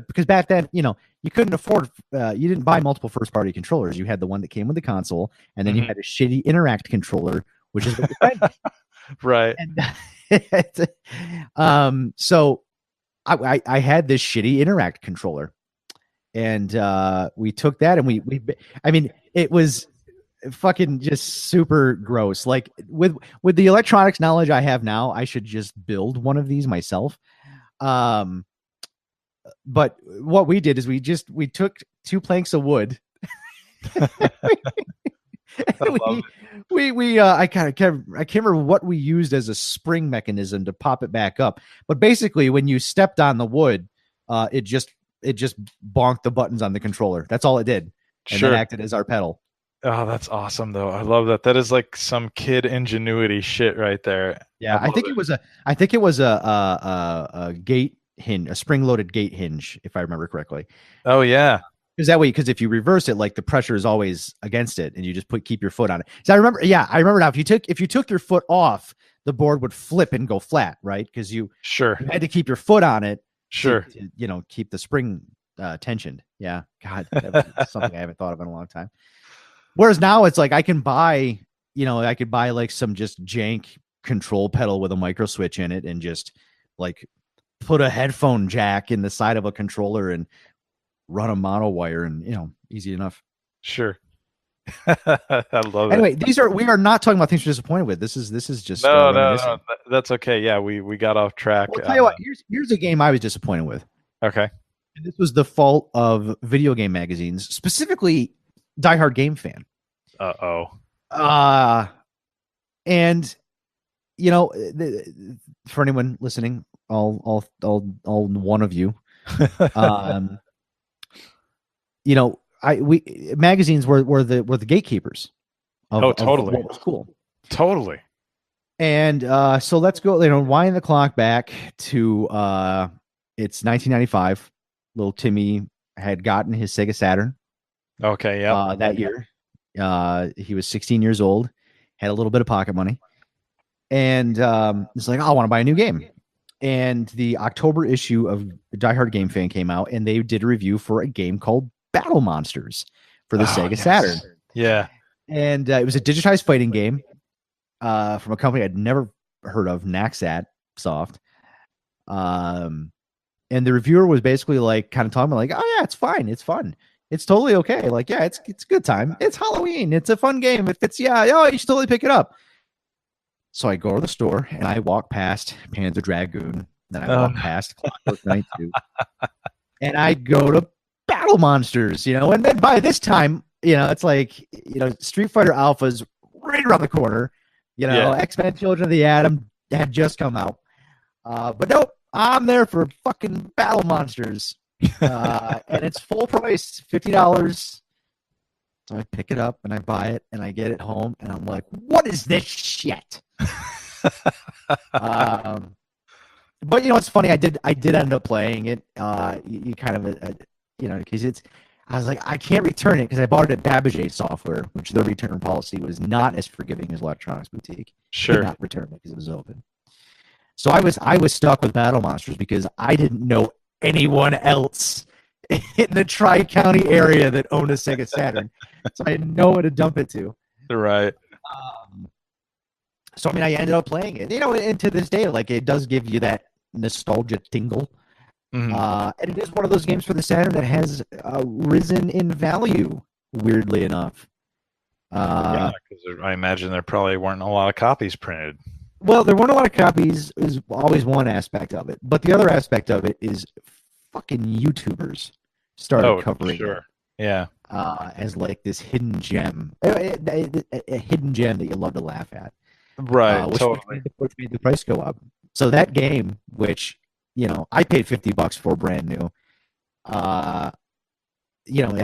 because back then, you couldn't afford, you didn't buy multiple first-party controllers. You had the one that came with the console, and then you had a shitty Interact controller, which is what you had. Right. And, so I had this shitty Interact controller, and we took that and it was fucking just super gross. Like with the electronics knowledge I have now, I should just build one of these myself. But what we did is we took 2 planks of wood. I can't remember what we used as a spring mechanism to pop it back up. But basically, when you stepped on the wood, it just bonked the buttons on the controller. That's all it did, and it acted as our pedal. Oh, that's awesome, though. I love that. That is like some kid ingenuity shit right there. Yeah, I think it was a gate hinge, a spring-loaded gate hinge, if I remember correctly. Oh yeah. Because if you reverse it, like the pressure is always against it, and you just keep your foot on it. So I remember now. If you took your foot off, the board would flip and go flat, right? Because you had to keep your foot on it. Sure. To keep the spring tensioned. Yeah. God, that's something I haven't thought of in a long time. Whereas now it's like I could buy like some just jank control pedal with a micro switch in it, and just like put a headphone jack in the side of a controller and run a mono wire, and easy enough. Sure. I love it. Anyway, we are not talking about things you're disappointed with. This is just no, that's okay. Yeah, we got off track. I'll tell you what, here's a game I was disappointed with. Okay. And this was the fault of video game magazines, specifically Die Hard Game Fan. And for anyone listening, all one of you, magazines were the gatekeepers of totally. Of what was cool. Totally. And so let's go, wind the clock back to it's 1995. Little Timmy had gotten his Sega Saturn. Okay, yeah. That year. He was 16 years old, had a little bit of pocket money, and it's like, I want to buy a new game. And the October issue of Die Hard Game Fan came out, and they did a review for a game called Battle Monsters for the Sega Saturn. Yeah. And it was a digitized fighting game from a company I'd never heard of, Naxat Soft. And the reviewer was basically like kind of talking about like, oh yeah, it's fine, it's fun, it's totally okay. Like, yeah, it's a good time. It's Halloween. It's a fun game. If it's, you should totally pick it up. So I go to the store and I walk past Panzer Dragoon. Then I walk past Clockwork Knight 2. And I go to Battle Monsters, and then by this time, it's like, Street Fighter Alpha's right around the corner. X-Men Children of the Atom had just come out. But nope, I'm there for fucking Battle Monsters. And it's full price, $50. So I pick it up and I buy it and I get it home and I'm like, what is this shit? But it's funny. I did end up playing it. You kind of, because I was like, I can't return it because I bought it at Babbage Software, which the return policy was not as forgiving as Electronics Boutique. Sure. Did not return it because it was open. So I was stuck with Battle Monsters because I didn't know anyone else in the Tri-County area that owned a Sega Saturn. So I had nowhere to dump it to. Right. So, I mean, I ended up playing it, and to this day, like, it does give you that nostalgia tingle. Mm-hmm. And it is one of those games for the Saturn that has risen in value, weirdly enough. Yeah, because I imagine there probably weren't a lot of copies printed. Well, there weren't a lot of copies is always one aspect of it. But the other aspect of it is fucking YouTubers started covering it. Yeah. As like this hidden gem. A hidden gem that you love to laugh at. Right, which made the price go up. So that game, which, I paid $50 for brand new, I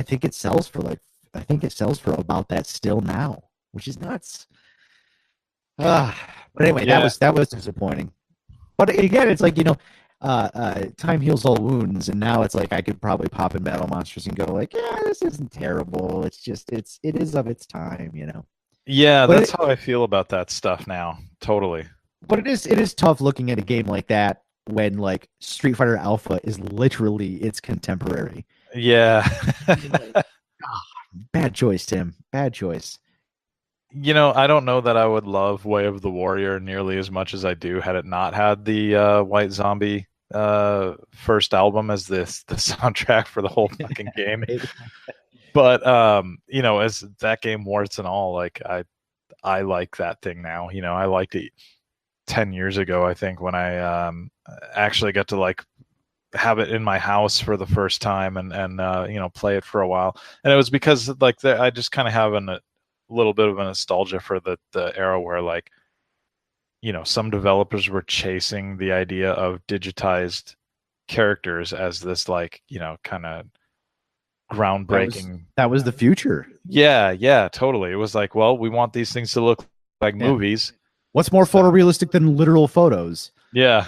think it sells for about that still now, which is nuts. But anyway, Yeah. that was disappointing. But again, it's like, time heals all wounds, and now it's like I could probably pop in Battle Monsters and go like, yeah, this isn't terrible. It's just it is of its time, Yeah, but that's how I feel about that stuff now. Totally. But it is tough looking at a game like that when like Street Fighter Alpha is literally its contemporary. Yeah. Bad choice, Tim. Bad choice. I don't know that I would love Way of the Warrior nearly as much as I do had it not had the White Zombie first album as the soundtrack for the whole fucking game. But as that game warts and all, like I like that thing now. I liked it 10 years ago, I think, when I actually got to like have it in my house for the first time and play it for a while. And it was because like I just kind of have a little bit of a nostalgia for the era where like some developers were chasing the idea of digitized characters as this like kind of groundbreaking. That was the future. Yeah, totally. It was like, well, we want these things to look like movies. What's more photorealistic than literal photos? Yeah.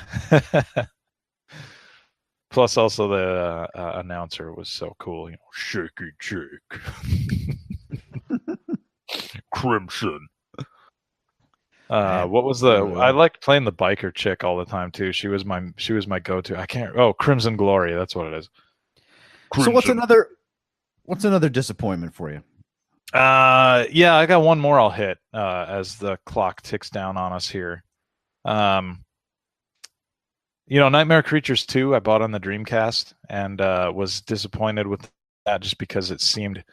Plus, also the announcer was so cool. Shaky Jake, Crimson. What was I liked playing the biker chick all the time too. She was my go-to. I can't. Oh, Crimson Glory. That's what it is. Crimson. So what's another disappointment for you? Yeah, I got one more I'll hit as the clock ticks down on us here. Nightmare Creatures 2 I bought on the Dreamcast and was disappointed with that just because it seemed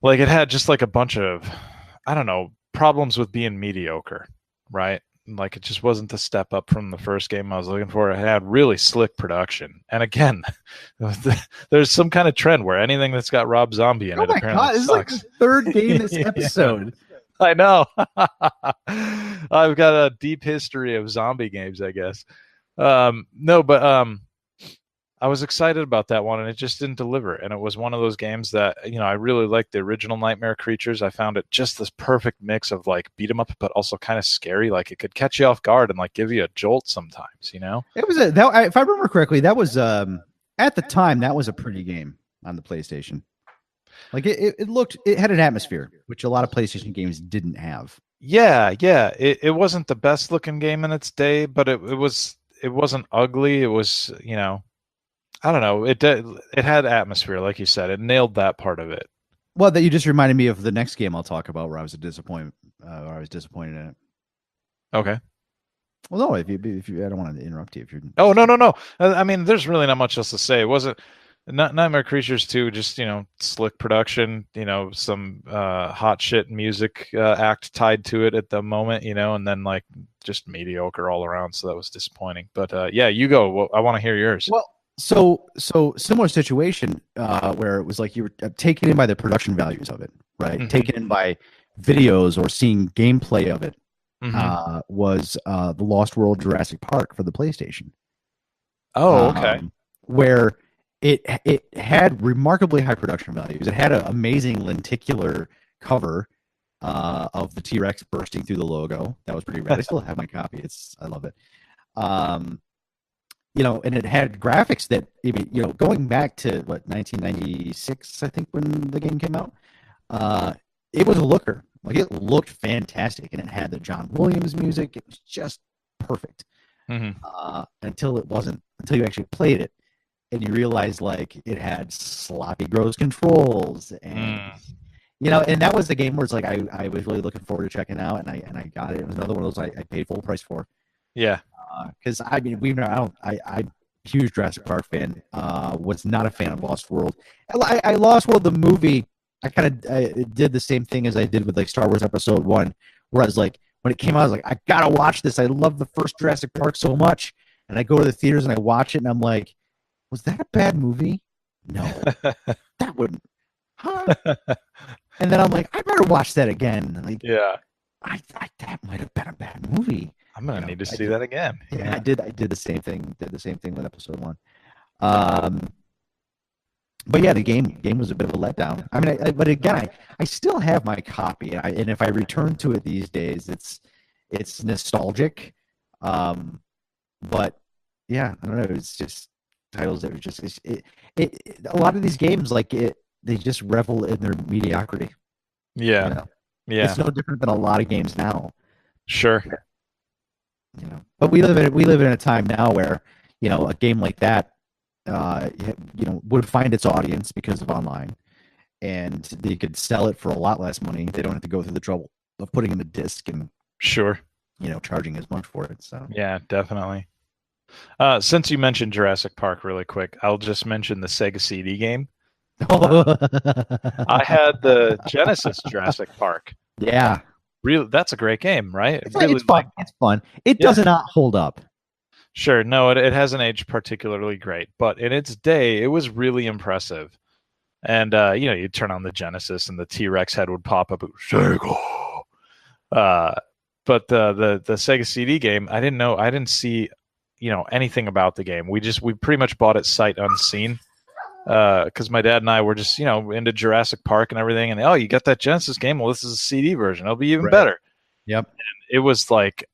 like it had just like a bunch of, I don't know, problems with being mediocre, right? Like it just wasn't the step up from the first game I was looking for. It had really slick production. And again, there's some kind of trend where anything that's got Rob Zombie in it apparently this sucks. is like the third game this episode. I know. I've got a deep history of zombie games, I guess. I was excited about that one, and it just didn't deliver. And it was one of those games that, I really liked the original Nightmare Creatures. I found it just this perfect mix of like beat 'em up, but also kind of scary. Like it could catch you off guard and like give you a jolt sometimes. It was if I remember correctly, that was at the time that was a pretty game on the PlayStation. Like it had an atmosphere, which a lot of PlayStation games didn't have. Yeah. It wasn't the best looking game in its day, but it wasn't ugly. It was, I don't know. It had atmosphere, like you said. It nailed that part of it. Well, that you just reminded me of the next game I'll talk about where I was disappointed in it. Okay. Well, no, if you I don't want to interrupt you. If you're. Oh, no. I mean, there's really not much else to say. It wasn't Nightmare Creatures 2, just, slick production, some hot shit music act tied to it at the moment, and then like just mediocre all around. So that was disappointing. But yeah, you go. Well, I want to hear yours. Well, so similar situation where it was like you were taken in by the production values of it, right? Mm-hmm. Taken in by videos or seeing gameplay of it. Mm-hmm. Was the Lost World Jurassic Park for the PlayStation. Oh, okay. Where it had remarkably high production values. It had an amazing lenticular cover of the T-Rex bursting through the logo. That was pretty rad. I still have my copy. I love it. And it had graphics that, going back to 1996, I think, when the game came out, it was a looker. Like it looked fantastic, and it had the John Williams music. It was just perfect. Mm-hmm. Until it wasn't. Until you actually played it, and you realize like it had sloppy, gross controls, and and that was the game where it's like I was really looking forward to checking out, and I got it. It was another one of those I paid full price for. Yeah. Because I mean I'm huge Jurassic Park fan. Was not a fan of Lost World. I Lost World the movie. I kind of did the same thing as I did with like Star Wars Episode 1, where I was like, when it came out, I was like, I gotta watch this. I love the first Jurassic Park so much, and I go to the theaters and I watch it, and I'm like, was that a bad movie? No, that wouldn't. Huh? And then I'm like, I better watch that again. Like, yeah, that might have been a bad movie. I'm gonna need to see that again. Yeah, I did the same thing. Did the same thing with Episode 1. But yeah, the game was a bit of a letdown. I mean, but again, I still have my copy, and if I return to it these days, it's nostalgic. But yeah, I don't know. It's just titles that are just a lot of these games they just revel in their mediocrity. Yeah, yeah. It's no different than a lot of games now. Sure. But we live in a time now where a game like that would find its audience because of online, and they could sell it for a lot less money. They don't have to go through the trouble of putting in a disc and sure, charging as much for it. So yeah, definitely. Since you mentioned Jurassic Park really quick, I'll just mention the Sega CD game. I had the Genesis Jurassic Park. Yeah. Really, that's a great game, right? It's fun. It's fun. It does not hold up. Sure. No, it hasn't aged particularly great, but in its day, it was really impressive. And, you'd turn on the Genesis and the T-Rex head would pop up. Sega. But the Sega CD game, I didn't see, anything about the game. We pretty much bought it sight unseen. Because my dad and I were just, into Jurassic Park and everything. And, you got that Genesis game? Well, this is a CD version. It'll be even better. Yep. And it was like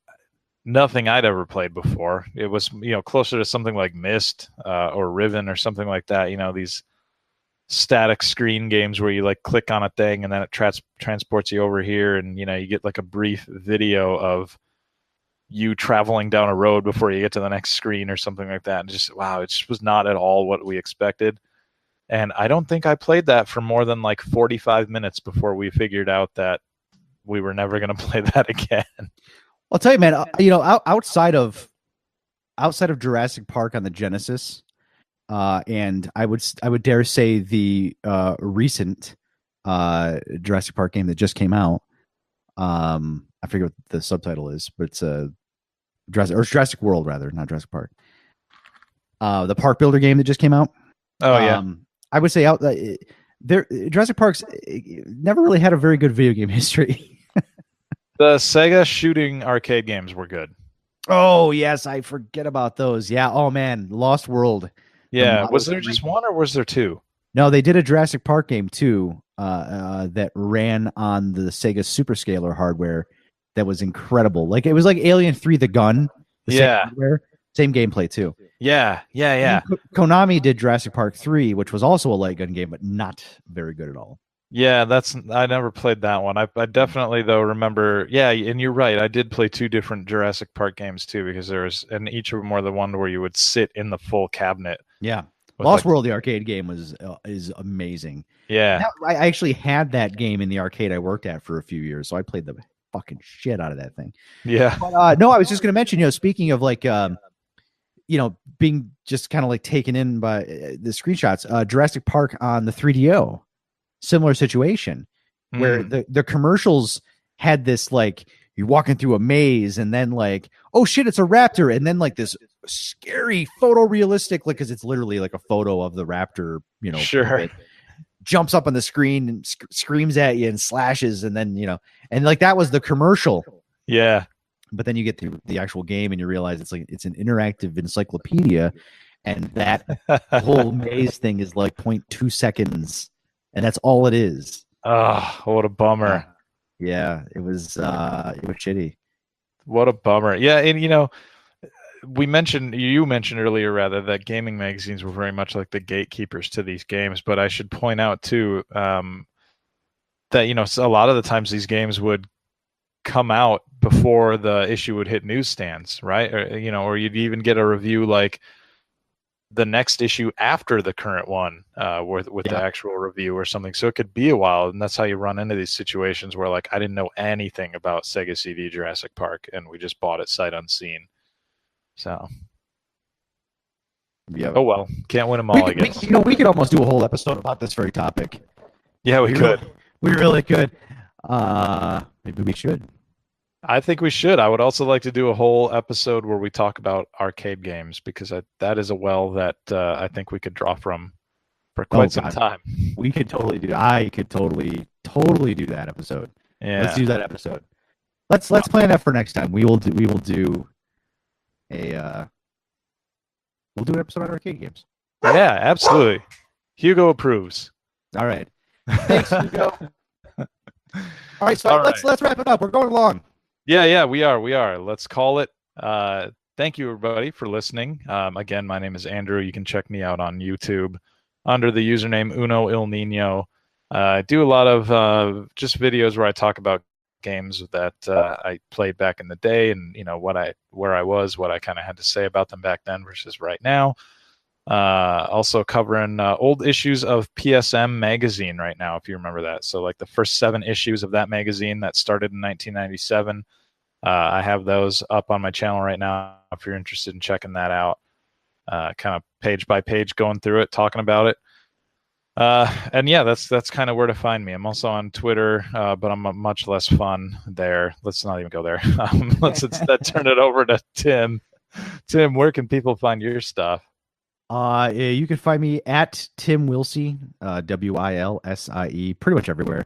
nothing I'd ever played before. It was, closer to something like Myst or Riven or something like that. These static screen games where you like click on a thing and then it transports you over here. And, you get like a brief video of you traveling down a road before you get to the next screen or something like that. And just, wow, it just was not at all what we expected. And I don't think I played that for more than like 45 minutes before we figured out that we were never going to play that again. I'll tell you, man, outside of Jurassic Park on the Genesis, and I would dare say the recent Jurassic Park game that just came out. I forget what the subtitle is, but it's Jurassic World, rather, not Jurassic Park. The Park Builder game that just came out. Oh yeah. I would say Jurassic Park's never really had a very good video game history. The Sega shooting arcade games were good. Oh yes, I forget about those. Yeah. Oh man, Lost World. Yeah. Was there just one or was there two? No, they did a Jurassic Park game too. That ran on the Sega Superscaler hardware. That was incredible. Like it was like Alien 3: The Gun. Same gameplay too. Yeah. Konami did Jurassic Park 3, which was also a light gun game, but not very good at all. Yeah, I never played that one. I definitely though remember. Yeah, and you're right. I did play two different Jurassic Park games too, because and each of them were the one where you would sit in the full cabinet. Yeah, Lost World, the arcade game is amazing. Yeah, I actually had that game in the arcade I worked at for a few years, so I played the fucking shit out of that thing. Yeah. But, no, I was just going to mention, speaking of like, being just kind of like taken in by the screenshots, Jurassic Park on the 3DO, similar situation where the commercials had this, like, you're walking through a maze and then like, oh shit, it's a raptor. And then like this scary photorealistic, like, cause it's literally like a photo of the raptor, sure. Jumps up on the screen and screams at you and slashes. And then, and like, that was the commercial. Yeah. But then you get to the actual game and you realize it's an interactive encyclopedia, and that whole maze thing is like 0.2 seconds, and that's all it is. Oh, what a bummer! Yeah, it was shitty. What a bummer! Yeah, and you mentioned earlier rather that gaming magazines were very much like the gatekeepers to these games. But I should point out too that a lot of the times these games would come out before the issue would hit newsstands, right? Or you'd even get a review like the next issue after the current one with the actual review or something. So it could be a while, and that's how you run into these situations where like I didn't know anything about Sega CD Jurassic Park, and we just bought it sight unseen. So oh well, can't win them all, I guess. We could almost do a whole episode about this very topic. Yeah, we could. We really could. Maybe we should. I think we should. I would also like to do a whole episode where we talk about arcade games, because that is a well that I think we could draw from for quite some time. We could totally do. I could totally do that episode. Yeah, let's do that episode. Let's plan that for next time. We'll do an episode on arcade games. Yeah, absolutely. Hugo approves. All right. Thanks, Hugo. All right, so let's wrap it up. We're going long. Yeah, we are. Let's call it. Thank you, everybody, for listening. Again, my name is Andrew. You can check me out on YouTube under the username Uno Il Nino. I do a lot of just videos where I talk about games that I played back in the day, and where I was, what I kind of had to say about them back then versus right now. Also covering old issues of PSM magazine right now, if you remember that. So like the first 7 issues of that magazine that started in 1997. I have those up on my channel right now if you're interested in checking that out. Kind of page by page going through it, talking about it. And yeah, that's kind of where to find me. I'm also on Twitter, but I'm much less fun there. Let's not even go there. Let's instead turn it over to Tim. Tim, where can people find your stuff? You can find me at Tim Wilsie, Wilsie, pretty much everywhere.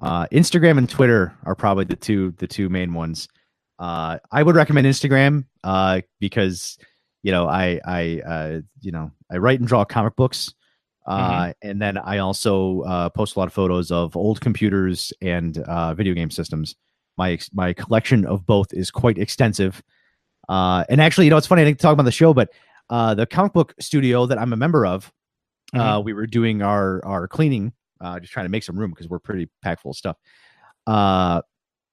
Instagram and Twitter are probably the two main ones. I would recommend Instagram because I write and draw comic books, and then I also post a lot of photos of old computers and video game systems. My collection of both is quite extensive. And actually, it's funny, I didn't talk about the show, but the comic book studio that I'm a member of, we were doing our cleaning, just trying to make some room because we're pretty packed full of stuff.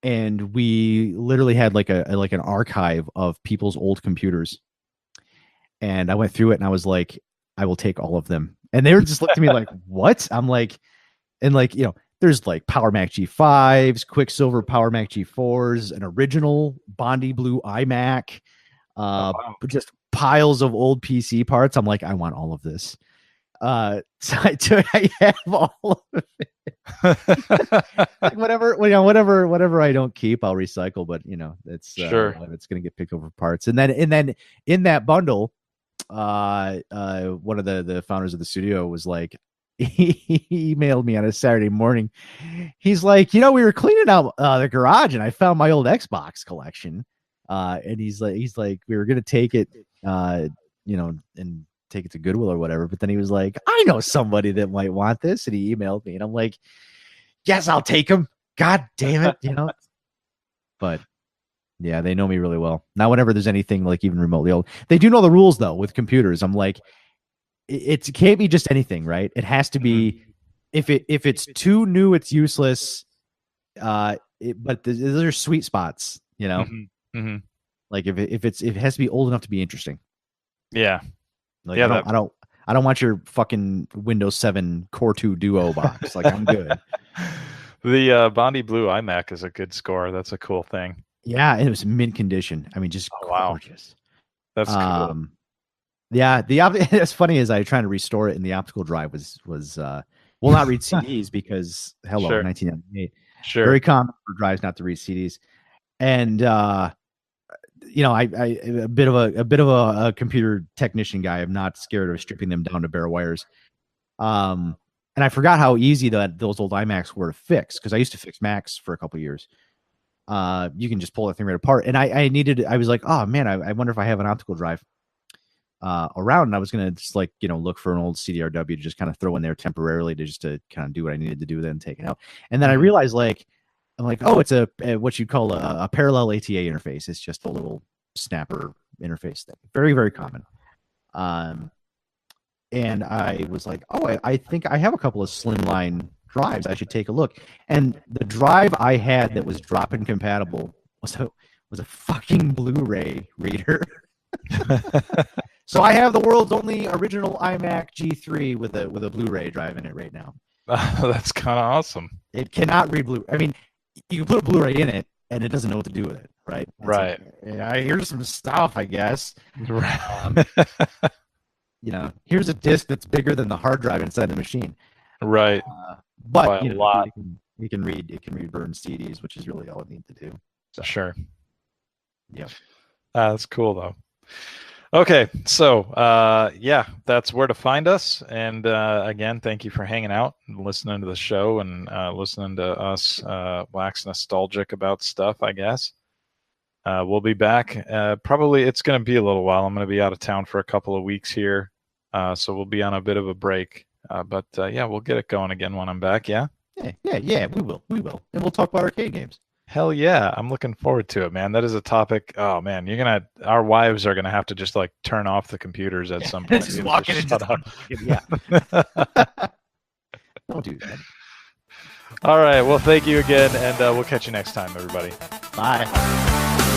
And we literally had like an archive of people's old computers. And I went through it and I was like, I will take all of them. And they were just looking at me like, what? I'm like, and like, there's like Power Mac G5s, Quicksilver Power Mac G4s, an original Bondi Blue iMac, just piles of old PC parts. I'm like, I want all of this. So I have all of it. Like whatever I don't keep, I'll recycle. But it's sure it's gonna get picked over parts. And then in that bundle, one of the founders of the studio was like, he emailed me on a Saturday morning. He's like, we were cleaning out the garage and I found my old Xbox collection. And he's like, we were gonna take it, and take it to Goodwill or whatever. But then he was like, I know somebody that might want this, and he emailed me, and I'm like, yes, I'll take him. God damn it, But yeah, they know me really well. Now, whenever there's anything like even remotely old, they do know the rules though with computers. I'm like, it can't be just anything, right? It has to be if it's too new, it's useless. But those are sweet spots, Like if it has to be old enough to be interesting. Yeah. Like I don't want your fucking Windows 7 Core 2 Duo box. Like I'm good. The Bondi Blue iMac is a good score. That's a cool thing. Yeah, and it was mint condition. I mean, just gorgeous. That's cool. Yeah, that's funny is I trying to restore it, and the optical drive was will not read CDs because 1998. Sure. Very common for drives not to read CDs, and I a bit of a computer technician guy. I'm not scared of stripping them down to bare wires. And I forgot how easy those old iMacs were to fix because I used to fix Macs for a couple of years. You can just pull that thing right apart. And I was like, oh man, I wonder if I have an optical drive around. And I was gonna just look for an old CDRW to just kind of throw in there temporarily to kind of do what I needed to do, then take it out. And then I realized I'm like, oh, it's a what you'd call a parallel ATA interface. It's just a little snapper interface thing. Very, very common. And I was like, oh, I think I have a couple of slimline drives. I should take a look. And the drive I had that was drop-in compatible was a fucking Blu-ray reader. So I have the world's only original iMac G3 with a Blu-ray drive in it right now. That's kind of awesome. It cannot read Blu. I mean, you can put a Blu-ray in it, and it doesn't know what to do with it, right? Right. Like, yeah, here's some stuff, I guess. Right. Here's a disc that's bigger than the hard drive inside the machine. Right. But a lot. It can read burn CDs, which is really all it needs to do. So. Sure. Yeah. That's cool though. Okay, so that's where to find us. And again, thank you for hanging out and listening to the show and listening to us wax nostalgic about stuff, I guess. We'll be back. Probably it's going to be a little while. I'm going to be out of town for a couple of weeks here. So we'll be on a bit of a break. But we'll get it going again when I'm back, yeah? Yeah, we will. And we'll talk about arcade games. Hell yeah, I'm looking forward to it, man. That is a topic. Oh man, our wives are gonna have to just like turn off the computers at some point. Just walk in and just yeah. Don't do that. All right, well, thank you again, and we'll catch you next time, everybody. Bye.